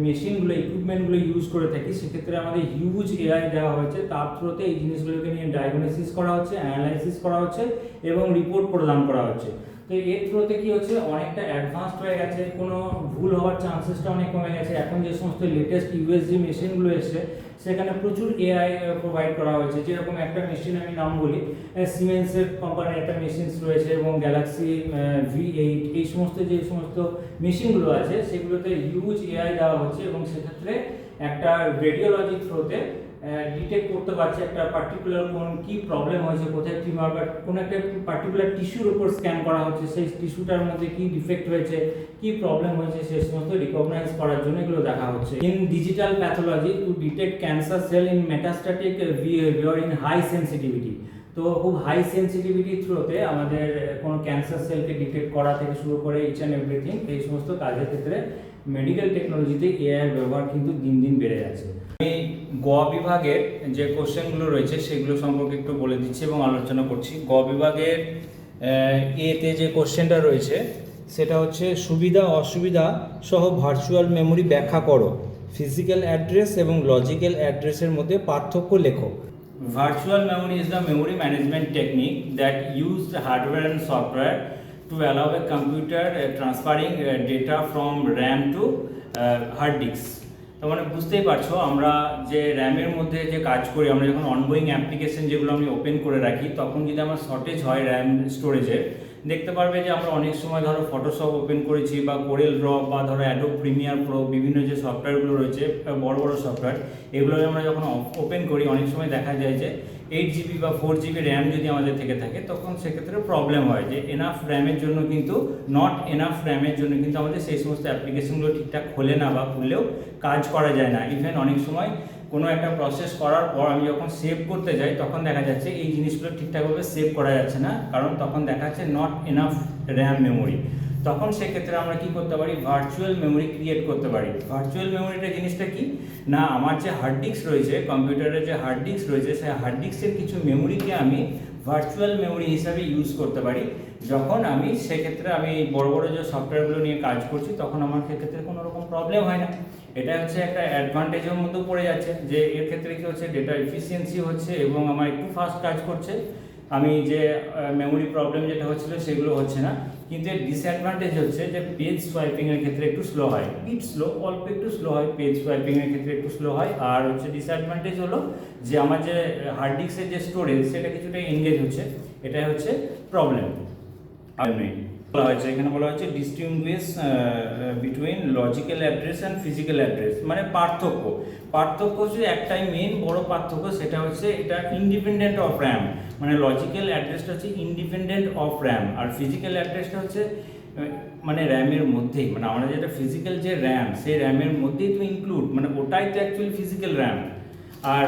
মেশিনগুলো, ইকুইপমেন্টগুলো ইউজ করে থাকি, সেক্ষেত্রে আমাদের হিউজ এআই দেওয়া হয়েছে। তার থ্রুতে এই জিনিসগুলোকে নিয়ে ডায়াগনোসিস করা হচ্ছে, অ্যানালাইসিস করা হচ্ছে এবং রিপোর্ট প্রদান করা হচ্ছে। তো এর থ্রুতে কি হচ্ছে, অনেকটা অ্যাডভান্সড হয়ে গেছে, কোনো ভুল হওয়ার চান্সেসটা অনেক কমে গেছে। এখন যে সমস্ত লেটেস্ট ইউএসজি মেশিনগুলো এসছে সেখানে প্রচুর এআই প্রোভাইড করা হয়েছে। যেরকম একটা মেশিন আমি নাম বলি, সিমেন্সের কোম্পানির একটা মেশিন রয়েছে এবং গ্যালাক্সি V8, এই সমস্ত যে সমস্ত মেশিনগুলো আছে সেগুলোতে হিউজ এআই দেওয়া হচ্ছে এবং সেক্ষেত্রে একটা রেডিওলজি থ্রুতে ডিটেক্ট করতে পারছে একটা পার্টিকুলার কোন কি প্রবলেম হয়েছে, কোথায় টিউমার বা কোন একটা পার্টিকুলার টিস্যুর উপর স্ক্যান করা হচ্ছে, সেই টিস্যুটার মধ্যে কি ডিফেক্ট হয়েছে, কি প্রবলেম হয়েছে, সেই সমস্ত রিকগনাইজ করার জন্য এগুলো দেখা হচ্ছে। In digital pathology to detect cancer cell in metastatic behaviour in high sensitivity. তো খুব হাই সেন্সিটিভিটি থ্রুতে আমাদের কোনো ক্যান্সার সেলকে ডিটেক্ট করা থেকে শুরু করে ইচ অ্যান্ড এভরিথিং, এই সমস্ত কাজের ক্ষেত্রে মেডিকেল টেকনোলজিতে এআই এর ব্যবহার কিন্তু দিন দিন বেড়ে যাচ্ছে। আমি গ বিভাগের যে কোশ্চেনগুলো রয়েছে সেগুলো সম্পর্কে একটু বলে দিচ্ছি এবং আলোচনা করছি। গ বিভাগের এতে যে কোশ্চেনটা রয়েছে সেটা হচ্ছে সুবিধা অসুবিধা সহ ভার্চুয়াল মেমোরি ব্যাখ্যা করো, ফিজিক্যাল অ্যাড্রেস এবং লজিক্যাল অ্যাড্রেসের মধ্যে পার্থক্য লেখো। Virtual memory is the memory management technique that uses hardware and software to allow a computer transferring data from RAM to hard disk. তো মানে বুঝতেই পারছো, আমরা যে র্যামের মধ্যে যে কাজ করি, আমরা যখন অনগোয়িং অ্যাপ্লিকেশন যেগুলো আমি ওপেন করে রাখি, তখন যদি আমার শর্টেজ হয় র্যাম স্টোরেজের, দেখতে পারবে যে আমরা অনেক সময় ধরো ফটোশপ ওপেন করেছি বা কোরেল ড্র বা ধরো অ্যাডোব প্রিমিয়ার প্রো, বিভিন্ন যে সফটওয়্যারগুলো রয়েছে বড় বড় সফটওয়্যার, এগুলো আমরা যখন ওপেন করি অনেক সময় দেখা যায় যে 8GB বা 4GB র্যাম যদি আমাদের থেকে থাকে, তখন সেক্ষেত্রে প্রবলেম হয় যে এনাফ র্যামের জন্য কিন্তু নট এনাফ র্যামের জন্য কিন্তু আমাদের সেই সমস্ত অ্যাপ্লিকেশনগুলো ঠিকঠাক খোলে না বা খুললেও কাজ করা যায় না। ইভেন অনেক সময় কোনো একটা প্রসেস করার পর আমি যখন সেভ করতে যাই তখন দেখা যাচ্ছে এই জিনিসগুলো ঠিকঠাকভাবে সেভ করা যাচ্ছে না, কারণ তখন দেখা যাচ্ছে নট এনাফ র্যাম মেমোরি। তখন সেক্ষেত্রে আমরা কি করতে পারি, ভার্চুয়াল মেমোরি ক্রিয়েট করতে পারি। ভার্চুয়াল মেমোরিটা জিনিসটা কি না, আমার যে হার্ড ডিস্ক রয়েছে, কম্পিউটারের যে হার্ড ডিস্ক রয়েছে, সেই হার্ড ডিস্কের কিছু মেমোরিকে আমি ভার্চুয়াল মেমোরি হিসাবে ইউজ করতে পারি। যখন আমি সেক্ষেত্রে আমি বড় বড় যে সফটওয়্যারগুলো নিয়ে কাজ করছি, তখন আমার সেক্ষেত্রে কোনো রকম প্রবলেম হয় না। এটা হচ্ছে একটা অ্যাডভান্টেজের মধ্যেও পড়ে যাচ্ছে যে এর ক্ষেত্রে কি হচ্ছে, ডেটা এফিসিয়েন্সি হচ্ছে এবং আমার একটু ফাস্ট কাজ করছে। আমি যে মেমোরি প্রবলেম যেটা হচ্ছিল সেগুলো হচ্ছে না। কিন্তু এর ডিসঅ্যাডভান্টেজ হচ্ছে যে পেজ সোয়াইপিংয়ের ক্ষেত্রে একটু স্লো হয়, বিট স্লো, অল্প একটু স্লো হয়, পেজ সোয়াইপিংয়ের ক্ষেত্রে একটু স্লো হয়। আর হচ্ছে ডিসঅ্যাডভান্টেজ হলো যে আমার যে হার্ড ডিস্কের যে স্টোরেজ সেটা কিছুটা এনগেজ হচ্ছে, এটাই হচ্ছে প্রবলেম। বলা হয়েছে এখানে বলা হচ্ছে distinguish between logical address and physical address, মানে পার্থক্য হচ্ছে একটাই মেইন বড় পার্থক্য, সেটা হচ্ছে এটা ইন্ডিপেন্ডেন্ট অফ র্যাম। মানে লজিক্যাল অ্যাড্রেসটা হচ্ছে ইন্ডিপেন্ডেন্ট অফ র্যাম, আর ফিজিক্যাল অ্যাড্রেসটা হচ্ছে মানে র্যামের মধ্যেই, মানে আমরা যেটা ফিজিক্যাল যে র্যাম সেই র্যামের মধ্যেই তো ইনক্লুড, মানে ওটাই তো অ্যাকচুয়ালি ফিজিক্যাল র্যাম। আর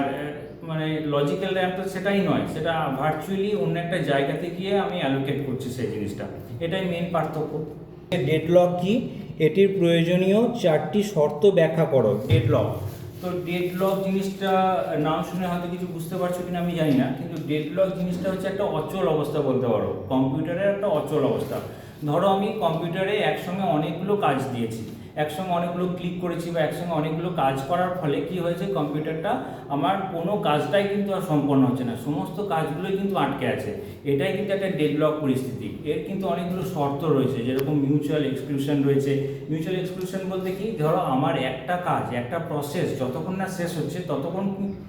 মানে লজিক্যাল র্যাম তো সেটাই নয়, সেটা ভার্চুয়ালি অন্য একটা জায়গাতে গিয়ে আমি অ্যালোকেট করছি সেই জিনিসটা, এটাই মেইন পার্থক্য। ডেডলক কি, এটির প্রয়োজনীয় 4টি শর্ত ব্যাখ্যা করো। ডেডলক, তো ডেডলক জিনিসটা নাম শুনে হয়তো কিছু বুঝতে পারছো কিনা আমি জানি না, কিন্তু ডেডলক জিনিসটা হচ্ছে একটা অচল অবস্থা বলতে পারো, কম্পিউটারের একটা অচল অবস্থা। ধরো আমি কম্পিউটারে একসঙ্গে অনেকগুলো কাজ দিয়েছি, একসঙ্গে অনেকগুলো ক্লিক করেছি বা একসঙ্গে অনেকগুলো কাজ করার ফলে কি হয়েছে, কম্পিউটারটা আমার কোনো কাজটাই কিন্তু আর সম্পন্ন হচ্ছে না, সমস্ত কাজগুলোই কিন্তু আটকে আছে। এটাই কিন্তু একটা ডেডলক পরিস্থিতি। এর কিন্তু অনেকগুলো শর্ত রয়েছে, যেরকম মিউচুয়াল এক্সক্লুশন রয়েছে। মিউচুয়াল এক্সক্লুশন বলতে কি, ধরো আমার একটা কাজ, একটা প্রসেস যতক্ষণ না শেষ হচ্ছে ততক্ষণ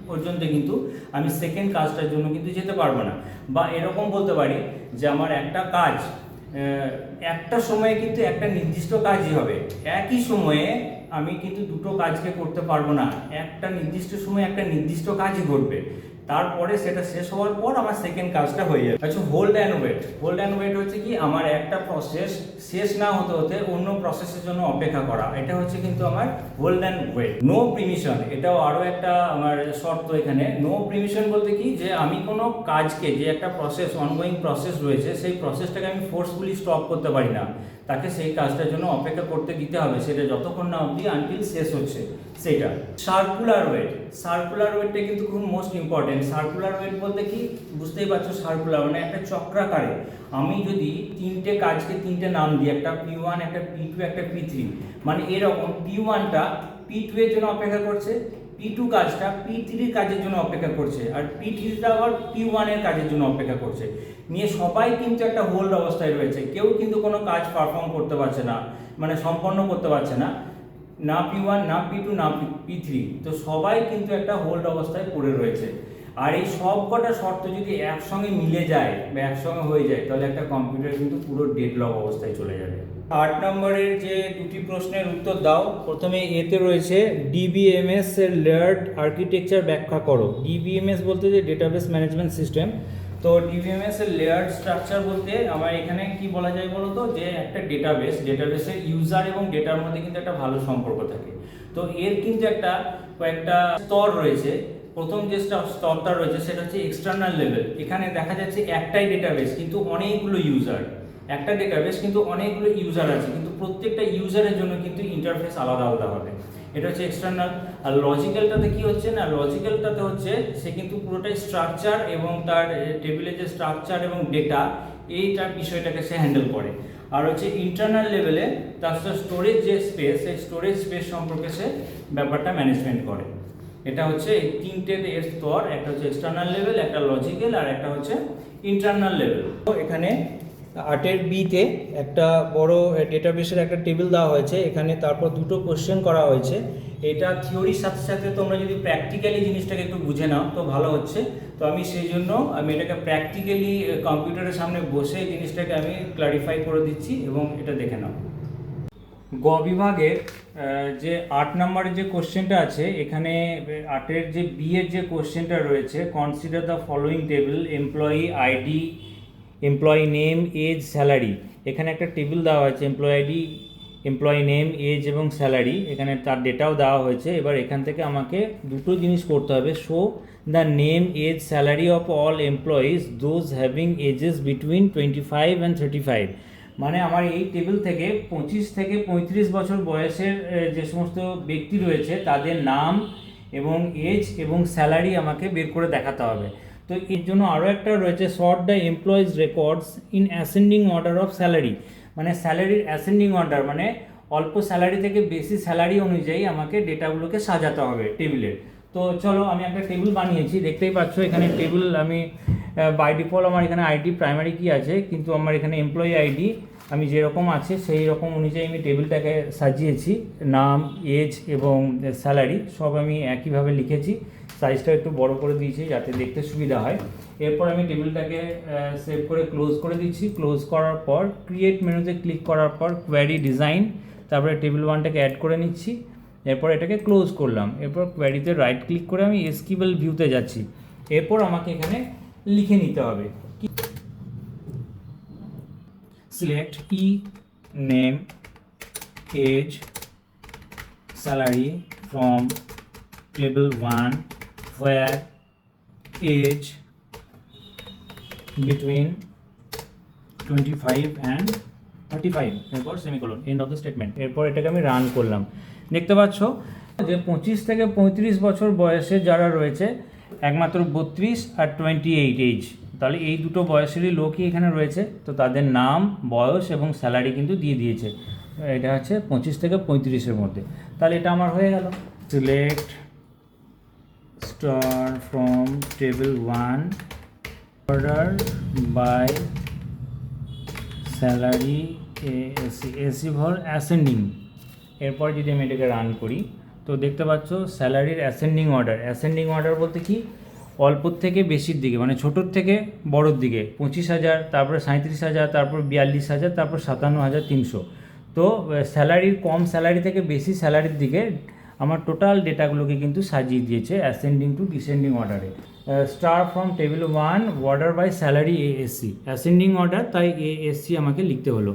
পর্যন্ত কিন্তু আমি সেকেন্ড কাজটার জন্য কিন্তু যেতে পারবো না। বা এরকম বলতে পারি যে আমার একটা কাজ একটা সময়ে কিন্তু একটা নির্দিষ্ট কাজই হবে, একই সময়ে আমি কিন্তু দুটো কাজকে করতে পারবো না। একটা নির্দিষ্ট সময়ে একটা নির্দিষ্ট কাজই ঘটবে, তারপরে সেটা শেষ হওয়ার পর আমার সেকেন্ড কাজটা হয়ে যাবে। আচ্ছা, hold and wait. Hold and wait হচ্ছে কি, আমার একটা প্রসেস শেষ না হতে হতে অন্য প্রসেসের জন্য অপেক্ষা করা, এটা হচ্ছে কিন্তু আমার হোল্ড অ্যান্ড ওয়েট। নো প্রিমিশন, এটাও আরও একটা আমার শর্ত এখানে। নো প্রিমিশন বলতে কি, যে আমি কোনো কাজকে, যে একটা প্রসেস, অনগোয়িং প্রসেস রয়েছে, সেই প্রসেসটাকে আমি ফোর্সফুলি স্টপ করতে পারি না, তাকে সেই কাজটার জন্য অপেক্ষা করতে দিতে হবে, সেটা যতক্ষণ না অবধি আনটিল শেষ হচ্ছে সেটা। Circular wait. সার্কুলার ওয়েটটা কিন্তু খুব মোস্ট ইম্পর্টেন্ট। সার্কুলার ওয়েট বলতে কি, বুঝতেই পারছো, সার্কুলার মানে একটা চক্রাকারে আমি যদি তিনটে কাজকে তিনটে নাম দিই, একটা P1, একটা P2, একটা P3, মানে এরকম P1টা P2 এর জন্য অপেক্ষা করছে, P2 কাজটা P3 কাজের জন্য অপেক্ষা করছে, আর P3টা আবার P1 এর কাজের জন্য অপেক্ষা করছে, নিয়ে সবাই কিন্তু একটা হোল্ড অবস্থায় রয়েছে। কেউ কিন্তু কোনো কাজ পারফর্ম করতে পারছে না, মানে সম্পন্ন করতে পারছে না, না P1, না P2, না P3, তো সবাই কিন্তু একটা হোল্ড অবস্থায় পড়ে রয়েছে। আর এই সব কটা শর্ত যদি একসঙ্গে মিলে যায় বা একসঙ্গে হয়ে যায়, তাহলে একটা কম্পিউটার কিন্তু পুরো ডেডলক অবস্থায় চলে যাবে। 8 নম্বরের যে দুটি প্রশ্নের উত্তর দাও। প্রথমে এতে রয়েছে ডিবিএমএস এর লেয়ার্ড আর্কিটেকচার ব্যাখ্যা করো। ডিবিএমএস বলতে যে ডেটাবেস ম্যানেজমেন্ট সিস্টেম, তো ডিবিএমএস এর লেয়ার্ড স্ট্রাকচার বলতে আমার এখানে কি বলা যায় বলো তো, যে একটা ডেটাবেসের ইউজার এবং ডেটার মধ্যে কিন্তু একটা ভালো সম্পর্ক থাকে। তো এর কিন্তু কয়েকটা স্তর রয়েছে। প্রথম যে স্তরটা রয়েছে সেটা হচ্ছে এক্সটার্নাল লেভেল। এখানে দেখা যাচ্ছে একটাই ডেটাবেস কিন্তু অনেকগুলো ইউজার, একটা ডেটাবেস কিন্তু অনেকগুলো ইউজার আছে, কিন্তু প্রত্যেকটা ইউজারের জন্য কিন্তু ইন্টারফেস আলাদা আলাদা হবে। এটা হচ্ছে এক্সটার্নাল। আর লজিক্যালটাতে কি হচ্ছে না, লজিক্যালটাতে হচ্ছে সে কিন্তু পুরোটাই স্ট্রাকচার এবং তার টেবিলের যে স্ট্রাকচার এবং ডেটা, এইটার বিষয়টাকে সে হ্যান্ডেল করে। আর হচ্ছে ইন্টারনাল লেভেলে তার স্টোরেজ যে স্পেস, সেই স্টোরেজ স্পেস সম্পর্কে সে ব্যাপারটা ম্যানেজমেন্ট করে। এটা হচ্ছে এই তিনটে এর স্তর, একটা হচ্ছে এক্সটার্নাল লেভেল, একটা লজিক্যাল, আর একটা হচ্ছে ইন্টারনাল লেভেল। তো এখানে 8 বিতে একটা বড় ডেটাবেসের একটা টেবিল দেওয়া হয়েছে, এখানে তারপর দুটো কোশ্চেন করা হয়েছে। এটা থিওরির সাথে সাথে তোমরা যদি প্র্যাকটিক্যালি জিনিসটাকে একটু বুঝে নাও তো ভালো হচ্ছে। তো আমি সেই জন্য এটাকে প্র্যাকটিক্যালি কম্পিউটারের সামনে বসে জিনিসটাকে আমি ক্লারিফাই করে দিচ্ছি এবং এটা দেখে নাও। গ বিভাগের যে 8 নম্বরের যে কোশ্চেনটা আছে, এখানে 8-এর যে বি এর যে কোশ্চেনটা রয়েছে, consider the following table, employee ID, employee name, age, salary. এখানে একটা টেবিল দেওয়া হয়েছে, employee ID, employee name, age এবং স্যালারি, এখানে তার ডেটাও দেওয়া হয়েছে। এবার এখান থেকে আমাকে দুটো জিনিস করতে হবে, show the name, age, salary of all employees those having ages between 25 and 35। মানে আমার এই টেবিল থেকে 25 থেকে 35 বছর বয়সের যে সমস্ত ব্যক্তি রয়েছে তাদের নাম এবং এজ এবং স্যালারি আমাকে বের করে দেখাতে হবে। তো এর জন্য আরও একটা রয়েছে, sort the employees records in ascending order of salary. মানে স্যালারির অ্যাসেন্ডিং অর্ডার, মানে অল্প স্যালারি থেকে বেশি স্যালারি অনুযায়ী আমাকে ডেটাগুলোকে সাজাতে হবে টেবিলের। তো চলো, আমি একটা টেবিল বানিয়েছি, দেখতেই পাচ্ছ এখানে টেবিল। আমি বাই ডিফল্ট আমার এখানে আইডি প্রাইমারি কি আছে, কিন্তু আমার এখানে এমপ্লয়ি আইডি আমি যেরকম আছে সেই রকম অনুযায়ী আমি টেবিলটাকে সাজিয়েছি। নাম, এজ এবং স্যালারি সব আমি একইভাবে লিখেছি। সাইজটা একটু বড় করে দিয়েছি যাতে দেখতে সুবিধা হয়। এরপর আমি টেবিলটাকে সেভ করে ক্লোজ করে দিচ্ছি। ক্লোজ করার পর ক্রিয়েট মেনুতে ক্লিক করার পর কোয়ারি ডিজাইন, তারপরে টেবিল 1টাকে অ্যাড করে নিচ্ছি। এরপর এটাকে ক্লোজ করলাম। এরপর কোয়ারিতে রাইট ক্লিক করে আমি এসকিউএল ভিউতে যাচ্ছি। এরপর আমাকে এখানে লিখে নিতে হবে, select e name, age, salary from table 1 where age between 25 and 35, এরপর semicolon, end of the statement. এরপর এটাকে আমি রান করলাম। দেখতে পাচ্ছ যে 25 থেকে 35 বছর বয়সে যারা রয়েছে একমাত্র 32 আর 28 এজ, তাহলে এই দুটো বয়সেরই লোকই এখানে রয়েছে, তো তাদের নাম, বয়স এবং স্যালারি কিন্তু দিয়ে দিয়েছে। এটা হচ্ছে 25 থেকে 35-এর মধ্যে। তাহলে এটা আমার হয়ে গেল। Select star from table 1 order by salary ASC ভর অ্যাসেন্ডিং। এরপর যদি আমি এটাকে রান করি তো দেখতে পাচ্ছ স্যালারির অ্যাসেন্ডিং অর্ডার বলতে কি, অল্পর থেকে বেশির দিকে, মানে ছোটোর থেকে বড়োর দিকে। 25,000, তারপরে 37,000, তারপর 42,000, তারপর 57,300। তো স্যালারির কম স্যালারি থেকে বেশি স্যালারির দিকে আমার টোটাল ডেটাগুলোকে কিন্তু সাজিয়ে দিয়েছে অ্যাসেন্ডিং টু ডিসেন্ডিং অর্ডারে। Star from table 1 order by salary ASC, ascending order, তাই এএসসি আমাকে লিখতে হলো।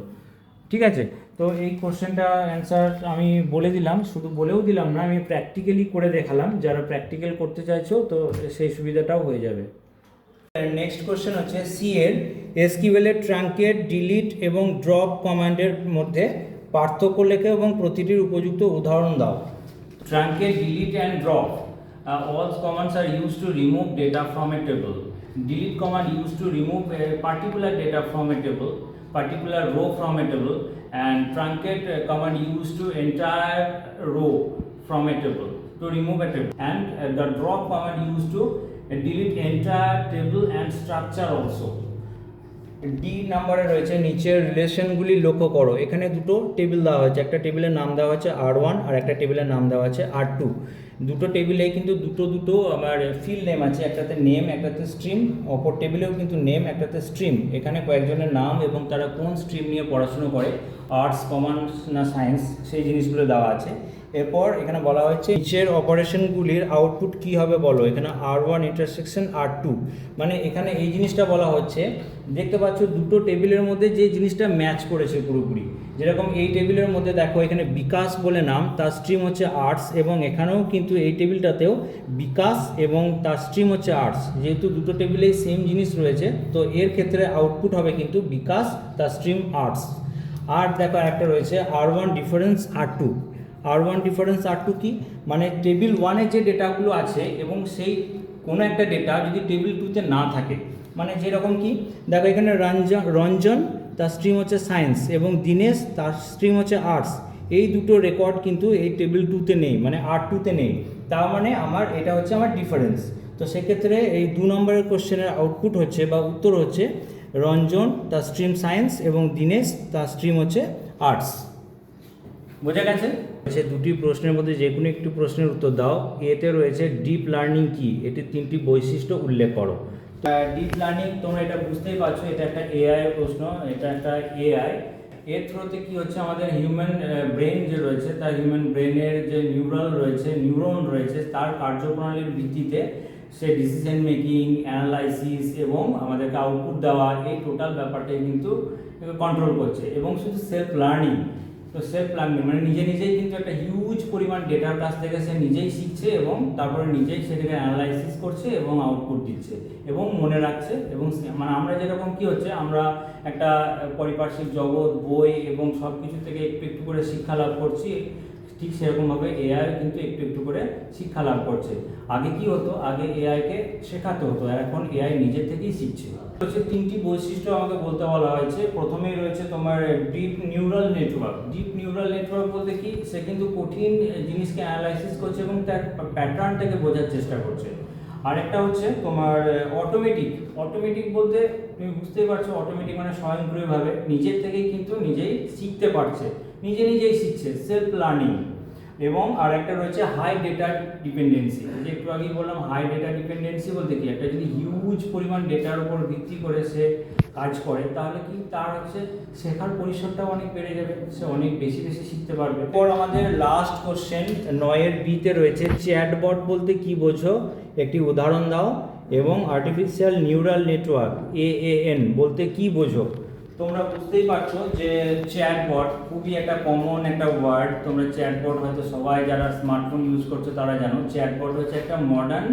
ঠিক আছে, তো এই কোশ্চেনটা অ্যান্সার আমি বলে দিলাম, শুধু বলেও দিলাম না, আমি প্র্যাকটিক্যালি করে দেখালাম। যারা প্র্যাকটিক্যাল করতে চাইছো তো সেই সুবিধাটাও হয়ে যাবে। নেক্সট কোশ্চেন হচ্ছে সি এর এসকিউএলের ট্রাঙ্কেট, ডিলিট এবং ড্রপ কমান্ডের মধ্যে পার্থক্য লেখো এবং প্রতিটির উপযুক্ত উদাহরণ দাও। Truncate, delete and drop. All commands are used to remove data from a table. Delete command used to remove a particular data from a table, particular row from a table, and truncate command used to entire row from a table to remove a table. And the drop command used to delete entire table and structure also. D নাম্বারে রয়েছে নিচের রিলেশনগুলি লক্ষ্য করো। এখানে দুটো table দেওয়া হয়েছে, একটা টেবিলের নাম দেওয়া হচ্ছে R1 আর একটা টেবিলের নাম দেওয়া আছে R2। দুটো টেবিলে কিন্তু দুটো আমার ফিল্ড নেম আছে, একটাতে নেম, একটাতে স্ট্রিম। অপর টেবিলেও কিন্তু নেম, একটাতে স্ট্রিম। এখানে কয়েকজনের নাম এবং তারা কোন স্ট্রিম নিয়ে পড়াশুনো করে, আর্টস, কমার্স না সায়েন্স, সেই জিনিসগুলো দেওয়া আছে। এরপর এখানে বলা হচ্ছে নিচের অপারেশনগুলির আউটপুট কী হবে বলো। এখানে R1 ইন্টারসেকশন R2, মানে এখানে এই জিনিসটা বলা হচ্ছে, দেখতে পাচ্ছ দুটো টেবিলের মধ্যে যে জিনিসটা ম্যাচ করেছে পুরোপুরি। যেরকম এই টেবিলের মধ্যে দেখো এখানে বিকাশ বলে নাম, তার স্ট্রিম হচ্ছে আর্টস, এবং এখানেও কিন্তু এই টেবিলটাতেও বিকাশ এবং তার স্ট্রিম হচ্ছে আর্টস। যেহেতু দুটো টেবিলেই সেম জিনিস রয়েছে, তো এর ক্ষেত্রে আউটপুট হবে কিন্তু বিকাশ, তার স্ট্রিম আর্টস। আর দেখো একটা রয়েছে R1 difference R2। R1 difference R2 কি, মানে টেবিল 1-এ যে ডেটাগুলো আছে এবং সেই কোনো একটা ডেটা যদি টেবিল 2-তে না থাকে, মানে যেরকম কি দেখো এখানে রঞ্জন তার স্ট্রিম হচ্ছে সায়েন্স এবং দীনেশ তার স্ট্রিম হচ্ছে আর্টস। এই দুটো রেকর্ড কিন্তু এই টেবিল 2-তে নেই, মানে R2-তে নেই। তার মানে আমার এটা হচ্ছে আমার ডিফারেন্স। তো সেক্ষেত্রে এই 2 নম্বরের কোশ্চেনের আউটপুট হচ্ছে বা উত্তর হচ্ছে রঞ্জন তার স্ট্রিম সায়েন্স এবং দীনেশ তার স্ট্রিম হচ্ছে আর্টস। বোঝা গেছে? সে দুটি প্রশ্নের মধ্যে যে কোনো একটি প্রশ্নের উত্তর দাও। এতে রয়েছে ডিপ লার্নিং কি, এটির 3টি বৈশিষ্ট্য উল্লেখ করো। ডিপ লার্নিং তোমরা এটা বুঝতেই পারছো, এটা একটা এআই প্রশ্ন, এটা একটা এআই। এর থ্রুতে কী হচ্ছে, আমাদের হিউম্যান ব্রেন যে রয়েছে, তার হিউম্যান ব্রেনের যে নিউরন রয়েছে, তার কার্যপ্রণালীর ভিত্তিতে সে ডিসিশন মেকিং, অ্যানালাইসিস এবং আমাদেরকে আউটপুট দেওয়া, এই টোটাল ব্যাপারটাই কিন্তু কন্ট্রোল করছে। এবং শুধু সেলফ লার্নিং, তো সেলফ লার্নিং মানে নিজেই কিন্তু একটা হিউজ পরিমাণ ডেটার কাছ থেকে সে নিজেই শিখছে এবং তারপরে নিজেই সেটাকে অ্যানালাইসিস করছে এবং আউটপুট দিচ্ছে এবং মনে রাখছে। এবং মানে আমরা যেরকম কি হচ্ছে, আমরা একটা পারিপার্শ্বিক জগৎ, বই এবং সব কিছু থেকে একটু একটু করে শিক্ষা লাভ করছি, ঠিক সেরকমভাবে এআই কিন্তু একটু একটু করে শিক্ষা লাভ করছে। আগে কি হতো, আগে এআইকে শেখাতে হতো, আর এখন এআই নিজের থেকেই শিখছে। হচ্ছে 3টি বৈশিষ্ট্য আমাকে বলতে বলা হয়েছে। প্রথমেই রয়েছে তোমার deep neural network. Deep neural network বলতে কি, সে কিন্তু কঠিন জিনিসকে অ্যানালাইসিস করছে এবং তার প্যাটার্নটাকে বোঝার চেষ্টা করছে। আরেকটা হচ্ছে তোমার অটোমেটিক বলতে তুমি বুঝতেই পারছো, অটোমেটিক মানে স্বয়ংক্রিয়ভাবে নিজের থেকেই কিন্তু নিজেই শিখতে পারছে, নিজেই শিখছে, সেলফ লার্নিং। এবং আরেকটা রয়েছে হাই ডেটা ডিপেন্ডেন্সি। যে একটু আগেই বললাম, হাই ডেটা ডিপেন্ডেন্সি বলতে কি, একটা যদি হিউজ পরিমাণ ডেটার উপর ভিত্তি করে সে কাজ করে, তাহলে কি তার হচ্ছে শেখার পরিসরটাও অনেক বেড়ে যাবে, সে অনেক বেশি শিখতে পারবে। এরপর আমাদের লাস্ট কোশ্চেন 9-এর বিতে রয়েছে চ্যাটবট বলতে কি বোঝো, একটি উদাহরণ দাও। এবং আর্টিফিশিয়াল নিউরাল নেটওয়ার্ক AAN বলতে কি বোঝো। তোমরা বুঝতেই পারছো যে চ্যাটবট খুবই একটা কমন একটা ওয়ার্ড। তোমরা চ্যাটবট হয়তো সবাই যারা স্মার্টফোন ইউজ করছো তারা জানো, চ্যাটবট হচ্ছে একটা মডার্ন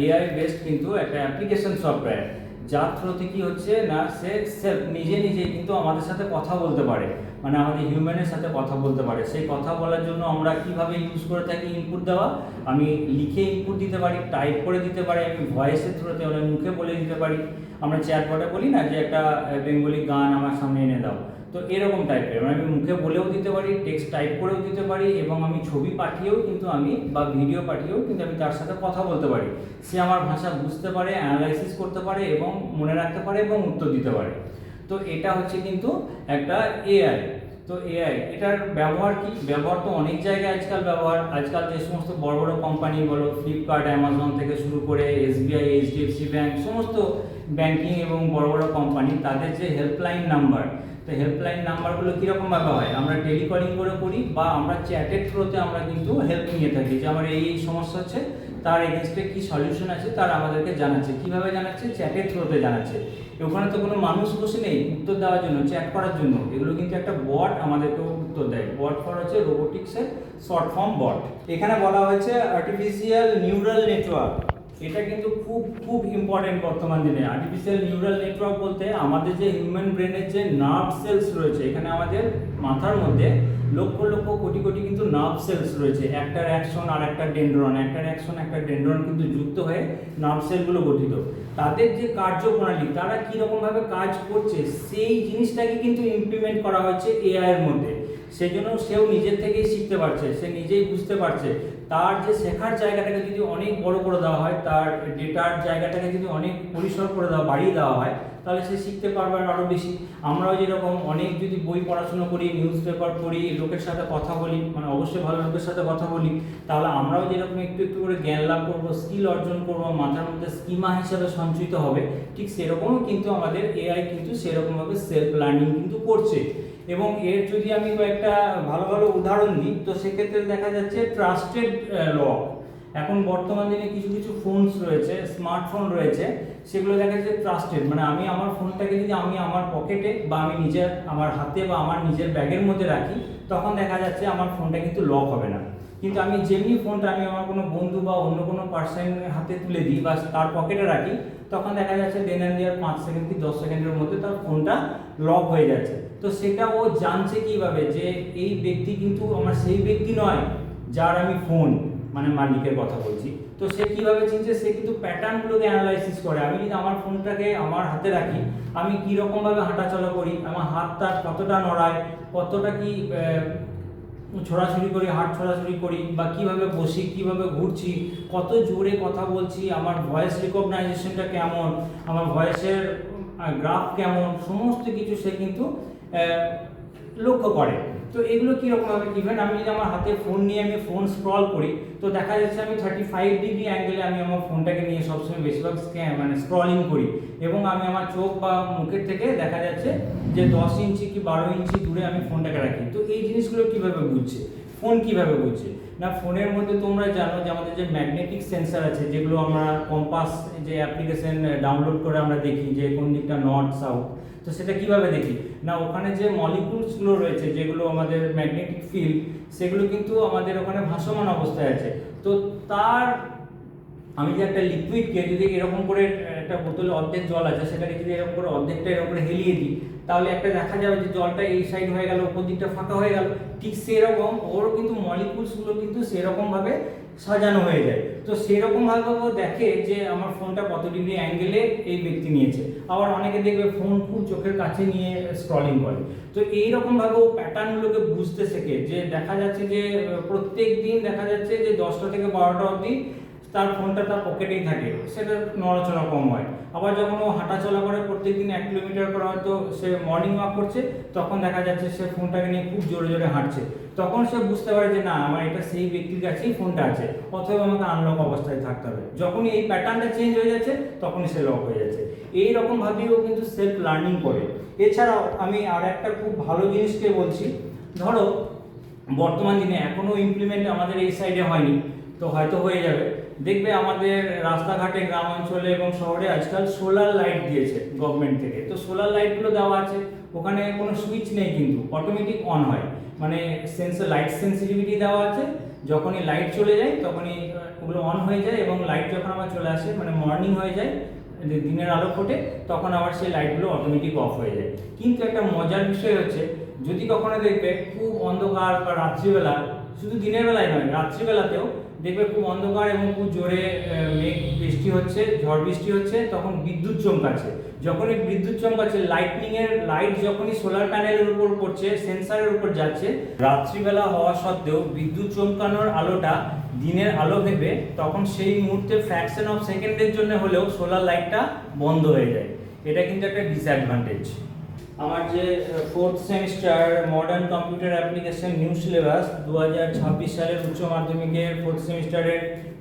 এআই বেসড কিন্তু একটা অ্যাপ্লিকেশন সফটওয়্যার, যার থ্রুতে কি হচ্ছে না, সে সেলফ নিজে কিন্তু আমাদের সাথে কথা বলতে পারে, মানে আমাদের হিউম্যানের সাথে কথা বলতে পারে। সেই কথা বলার জন্য আমরা কিভাবে ইউজ করে থাকি, ইনপুট দেওয়া, আমি লিখে ইনপুট দিতে পারি, টাইপ করে দিতে পারি, আমি ভয়েসের থ্রুতে আমরা মুখে বলে দিতে পারি। আমরা চ্যাটবটে বলি না যে একটা বেঙ্গলি গান আমার সামনে এনে দাও, তো এরকম টাইপের মানে আমি মুখে বলেও দিতে পারি, টেক্সট টাইপ করেও দিতে পারি, এবং আমি ছবি পাঠিয়েও কিন্তু আমি বা ভিডিও পাঠিয়েও কিন্তু আমি তার সাথে কথা বলতে পারি। সে আমার ভাষা বুঝতে পারে, অ্যানালাইসিস করতে পারে এবং মনে রাখতে পারে এবং উত্তর দিতে পারে। তো এটা হচ্ছে কিন্তু একটা এআই। তো এআই এটার ব্যবহার কি? ব্যবহার তো অনেক জায়গায় আজকাল যে সমস্ত বড় বড় কোম্পানি বলো, ফ্লিপকার্ট, অ্যামাজন থেকে শুরু করে এসবিআই, এইচডিএফসি ব্যাংক, সমস্ত ব্যাংকিং এবং বড় বড় কোম্পানি, তাদের যে হেল্পলাইন নাম্বার, তো হেল্পলাইন নাম্বারগুলো কীরকমভাবে হয়, আমরা টেলিকলিং করে করি বা আমরা চ্যাটের থ্রুতে আমরা কিন্তু হেল্প নিয়ে থাকি, যে আমার এই সমস্যা হচ্ছে, তার এগেনস্টে কী সলিউশন আছে তার আমাদেরকে জানাচ্ছে। কীভাবে জানাচ্ছে? চ্যাটের থ্রুতে জানাচ্ছে। ওখানে তো কোনো মানুষ বসে নেই উত্তর দেওয়ার জন্য, চ্যাট করার জন্য, এগুলো কিন্তু একটা বট আমাদেরকে উত্তর দেয়। বট ফর হচ্ছে রোবোটিক্সের শর্ট ফর্ম বট। এখানে বলা হয়েছে আর্টিফিশিয়াল নিউরাল নেটওয়ার্ক। এটা কিন্তু খুব খুব ইম্পর্টেন্ট বর্তমান দিনে। আর্টিফিশিয়াল নিউরাল নেটওয়ার্ক বলতে আমাদের যে হিউম্যান ব্রেনের যে নার্ভ সেলস রয়েছে, এখানে আমাদের মাথার মধ্যে লক্ষ লক্ষ কোটি কোটি কিন্তু নার্ভ সেলস রয়েছে, একটার অ্যাকশন আর একটা ডেন্ড্রন, একটার অ্যাকশন একটা ডেন্ড্রন কিন্তু যুক্ত হয়ে নার্ভ সেলগুলো গঠিত। তাদের যে কার্যপ্রণালী, তারা কীরকমভাবে কাজ করছে, সেই জিনিসটাকে কিন্তু ইমপ্লিমেন্ট করা হচ্ছে এআই এর মধ্যে। সেই জন্য সেও নিজের থেকেই শিখতে পারছে, সে নিজেই বুঝতে পারছে। তার যে শেখার জায়গাটাকে যদি অনেক বড় করে দেওয়া হয়, তার ডেটার জায়গাটাকে যদি অনেক পরিসর করে বাড়িয়ে দেওয়া হয়, তাহলে সে শিখতে পারবে আরও বেশি। আমরাও যেরকম অনেক যদি বই পড়াশুনো করি, নিউজ পেপার পড়ি, লোকের সাথে কথা বলি, মানে অবশ্যই ভালো লোকের সাথে কথা বলি, তাহলে আমরাও যেরকম একটু একটু করে জ্ঞান লাভ করবো, স্কিল অর্জন করবো, মাথার মধ্যে স্কিমা হিসাবে সঞ্চিত হবে। ঠিক সেরকমও কিন্তু আমাদের এআই কিন্তু সেরকমভাবে সেলফ লার্নিং কিন্তু করছে। এবং এর যদি আমি কয়েকটা ভালো ভালো উদাহরণ দিই, তো সেক্ষেত্রে দেখা যাচ্ছে ট্রাস্টেড লক। এখন বর্তমান দিনে কিছু কিছু ফোনস রয়েছে, স্মার্টফোন রয়েছে, সেগুলো দেখা যাচ্ছে ট্রাস্টেড, মানে আমি আমার ফোনটাকে যদি আমি আমার পকেটে বা আমি নিজের আমার হাতে বা আমার নিজের ব্যাগের মধ্যে রাখি, তখন দেখা যাচ্ছে আমার ফোনটা কিন্তু লক হবে না। কিন্তু আমি যেমনি ফোনটা আমি আমার কোনো বন্ধু বা অন্য কোনো পার্সনের হাতে তুলে দিই বা তার পকেটে রাখি, তখন দেখা যাচ্ছে দেন অ্যান্ড দেয়ার 5 সেকেন্ড কি 10 সেকেন্ডের মধ্যে তার ফোনটা লক হয়ে যাচ্ছে। তো সেটা ও জানছে কিভাবে যে এই ব্যক্তি কিন্তু আমার সেই ব্যক্তি নয় যার আমি ফোন, মানে মালিকের কথা বলছি। তো সে কিভাবে চিনছে? সে কিন্তু প্যাটার্নগুলোকে অ্যানালাইসিস করে। আমি যদি আমার ফোনটাকে আমার হাতে রাখি, আমি কীরকমভাবে হাঁটাচলা করি, আমার হাতটা কতটা নড়ায়, কতটা কি ছোড়াছুড়ি করি, হাত ছোড়াছুড়ি করি, বা কিভাবে বসি, কিভাবে ঘুরছি, কত জোরে কথা বলছি, আমার ভয়েস রিকগনাইজেশনটা কেমন, আমার ভয়েসের গ্রাফ কেমন, সমস্ত কিছু সে কিন্তু লক্ষ্য করে। তো এগুলো কীরকমভাবে, ইভেন আমি যদি আমার হাতে ফোন নিয়ে আমি ফোন স্ক্রল করি, তো দেখা যাচ্ছে আমি 35 ডিগ্রি অ্যাঙ্গেলে আমি আমার ফোনটাকে নিয়ে সবসময় বেশিরভাগ মানে স্ক্রলিং করি, এবং আমি আমার চোখ বা মুখের থেকে দেখা যাচ্ছে যে 10 ইঞ্চি কি 12 ইঞ্চি দূরে আমি ফোনটাকে রাখি। তো এই জিনিসগুলো কীভাবে বুঝছে, ফোন কীভাবে বুঝছে না? ফোনের মধ্যে তোমরা জানো যে আমাদের যে ম্যাগনেটিক সেন্সার আছে, যেগুলো আমরা কম্পাস যে অ্যাপ্লিকেশন ডাউনলোড করে আমরা দেখি যে কোন দিকটা নর্থ সাউথ, তো সেটা কিভাবে দেখি না, ওখানে যে মলিকুলসগুলো রয়েছে, যেগুলো আমাদের ম্যাগনেটিক ফিল্ড, সেগুলো কিন্তু আমাদের ওখানে ভাসমান অবস্থায় আছে। তো তার আমি যে একটা লিকুইডকে যদি এরকম করে, একটা বোতলে অর্ধেক জল আছে, সেটাকে যদি এরকম করে অর্ধেকটা এরকম করে হেলিয়ে দিই, তাহলে একটা দেখা যাবে যে জলটা এই সাইড হয়ে গেল, উপর দিকটা ফাঁকা হয়ে গেল। ঠিক সেরকম ওরও কিন্তু মলিকুলসগুলো কিন্তু সেরকমভাবে সাজানো হয়ে যায়। তো সেরকমভাবে ও দেখে যে আমার ফোনটা কত ডিগ্রি অ্যাঙ্গেলে এই ব্যক্তি নিয়েছে। আবার অনেকে দেখবে ফোন খুব চোখের কাছে নিয়ে স্ক্রলিং করে। তো এইরকমভাবে ও প্যাটার্নগুলোকে বুঝতে শেখে, যে দেখা যাচ্ছে যে প্রত্যেক দিন দেখা যাচ্ছে যে 10টা থেকে 12টা অবধি তার ফোনটা তার পকেটেই থাকে, সেটা নড়াচড়া কম হয়। আবার যখন ও হাঁটাচলা করে প্রত্যেকদিন 1 কিলোমিটার করে, হয়তো সে মর্নিং ওয়াক করছে, তখন দেখা যাচ্ছে সে ফোনটাকে নিয়ে খুব জোরে জোরে হাঁটছে। তখন সে বুঝতে পারে যে না, আমার এটা সেই ব্যক্তির কাছেই ফোনটা আছে, অথবা আমাকে আনলক অবস্থায় থাকতে হবে। যখনই এই প্যাটার্নটা চেঞ্জ হয়ে যাচ্ছে, তখনই সে লক হয়ে যাচ্ছে। এইরকমভাবেই ও কিন্তু সেলফ লার্নিং করে। এছাড়াও আমি আর একটা খুব ভালো জিনিসকে বলছি, ধরো বর্তমান দিনে এখনও ইমপ্লিমেন্ট আমাদের এই সাইডে হয়নি, তো হয়তো হয়ে যাবে। দেখবে আমাদের রাস্তাঘাটে, গ্রাম অঞ্চলে এবং শহরে আজকাল সোলার লাইট দিয়েছে গভর্নমেন্ট থেকে। তো সোলার লাইটগুলো দেওয়া আছে, ওখানে কোনো সুইচ নেই কিন্তু অটোমেটিক অন হয়, মানে লাইট সেন্সিটিভিটি দেওয়া আছে। যখনই লাইট চলে যায় তখনই ওগুলো অন হয়ে যায়, এবং লাইট যখন আবার চলে আসে, মানে মর্নিং হয়ে যায়, দিনের আলো ফোটে, তখন আবার সেই লাইটগুলো অটোমেটিক অফ হয়ে যায়। কিন্তু একটা মজার বিষয় হচ্ছে, যদি কখনো দেখবে খুব অন্ধকার বা রাত্রিবেলা, শুধু দিনের বেলায় নয়, রাত্রিবেলাতেও দেখবে খুব অন্ধকার এবং খুব জোরে মেঘ বৃষ্টি হচ্ছে, ঝড় বৃষ্টি হচ্ছে, তখন বিদ্যুৎ চমকাচ্ছে। যখনই বিদ্যুৎ চমকাচ্ছে, লাইট যখনই সোলার প্যানেলের উপর পড়ছে, সেন্সারের উপর যাচ্ছে, রাত্রিবেলা হওয়া সত্ত্বেও বিদ্যুৎ চমকানোর আলোটা দিনের আলো ভেবে তখন সেই মুহূর্তে ফ্র্যাকশন অফ সেকেন্ডের জন্য হলেও সোলার লাইটটা বন্ধ হয়ে যায়। এটা কিন্তু একটা ডিসঅ্যাডভান্টেজ। আমার যে fourth semester modern computer application new syllabus 2026 সালের উচ্চ মাধ্যমিকের ফোর্থ সেমিস্টারের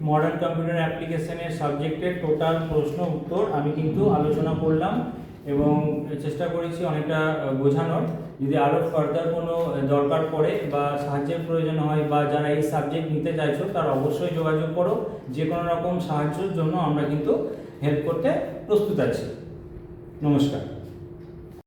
মডার্ন কম্পিউটার অ্যাপ্লিকেশনের সাবজেক্টের টোটাল প্রশ্ন উত্তর আমি কিন্তু আলোচনা করলাম এবং চেষ্টা করেছি অনেকটা বোঝানোর। যদি আরও ফার্দার কোনো দরকার পড়ে বা সাহায্যের প্রয়োজন হয়, বা যারা এই সাবজেক্ট নিতে চাইছো, তারা অবশ্যই যোগাযোগ করো। যে কোনো রকম সাহায্যের জন্য আমরা কিন্তু হেল্প করতে প্রস্তুত আছি। নমস্কার।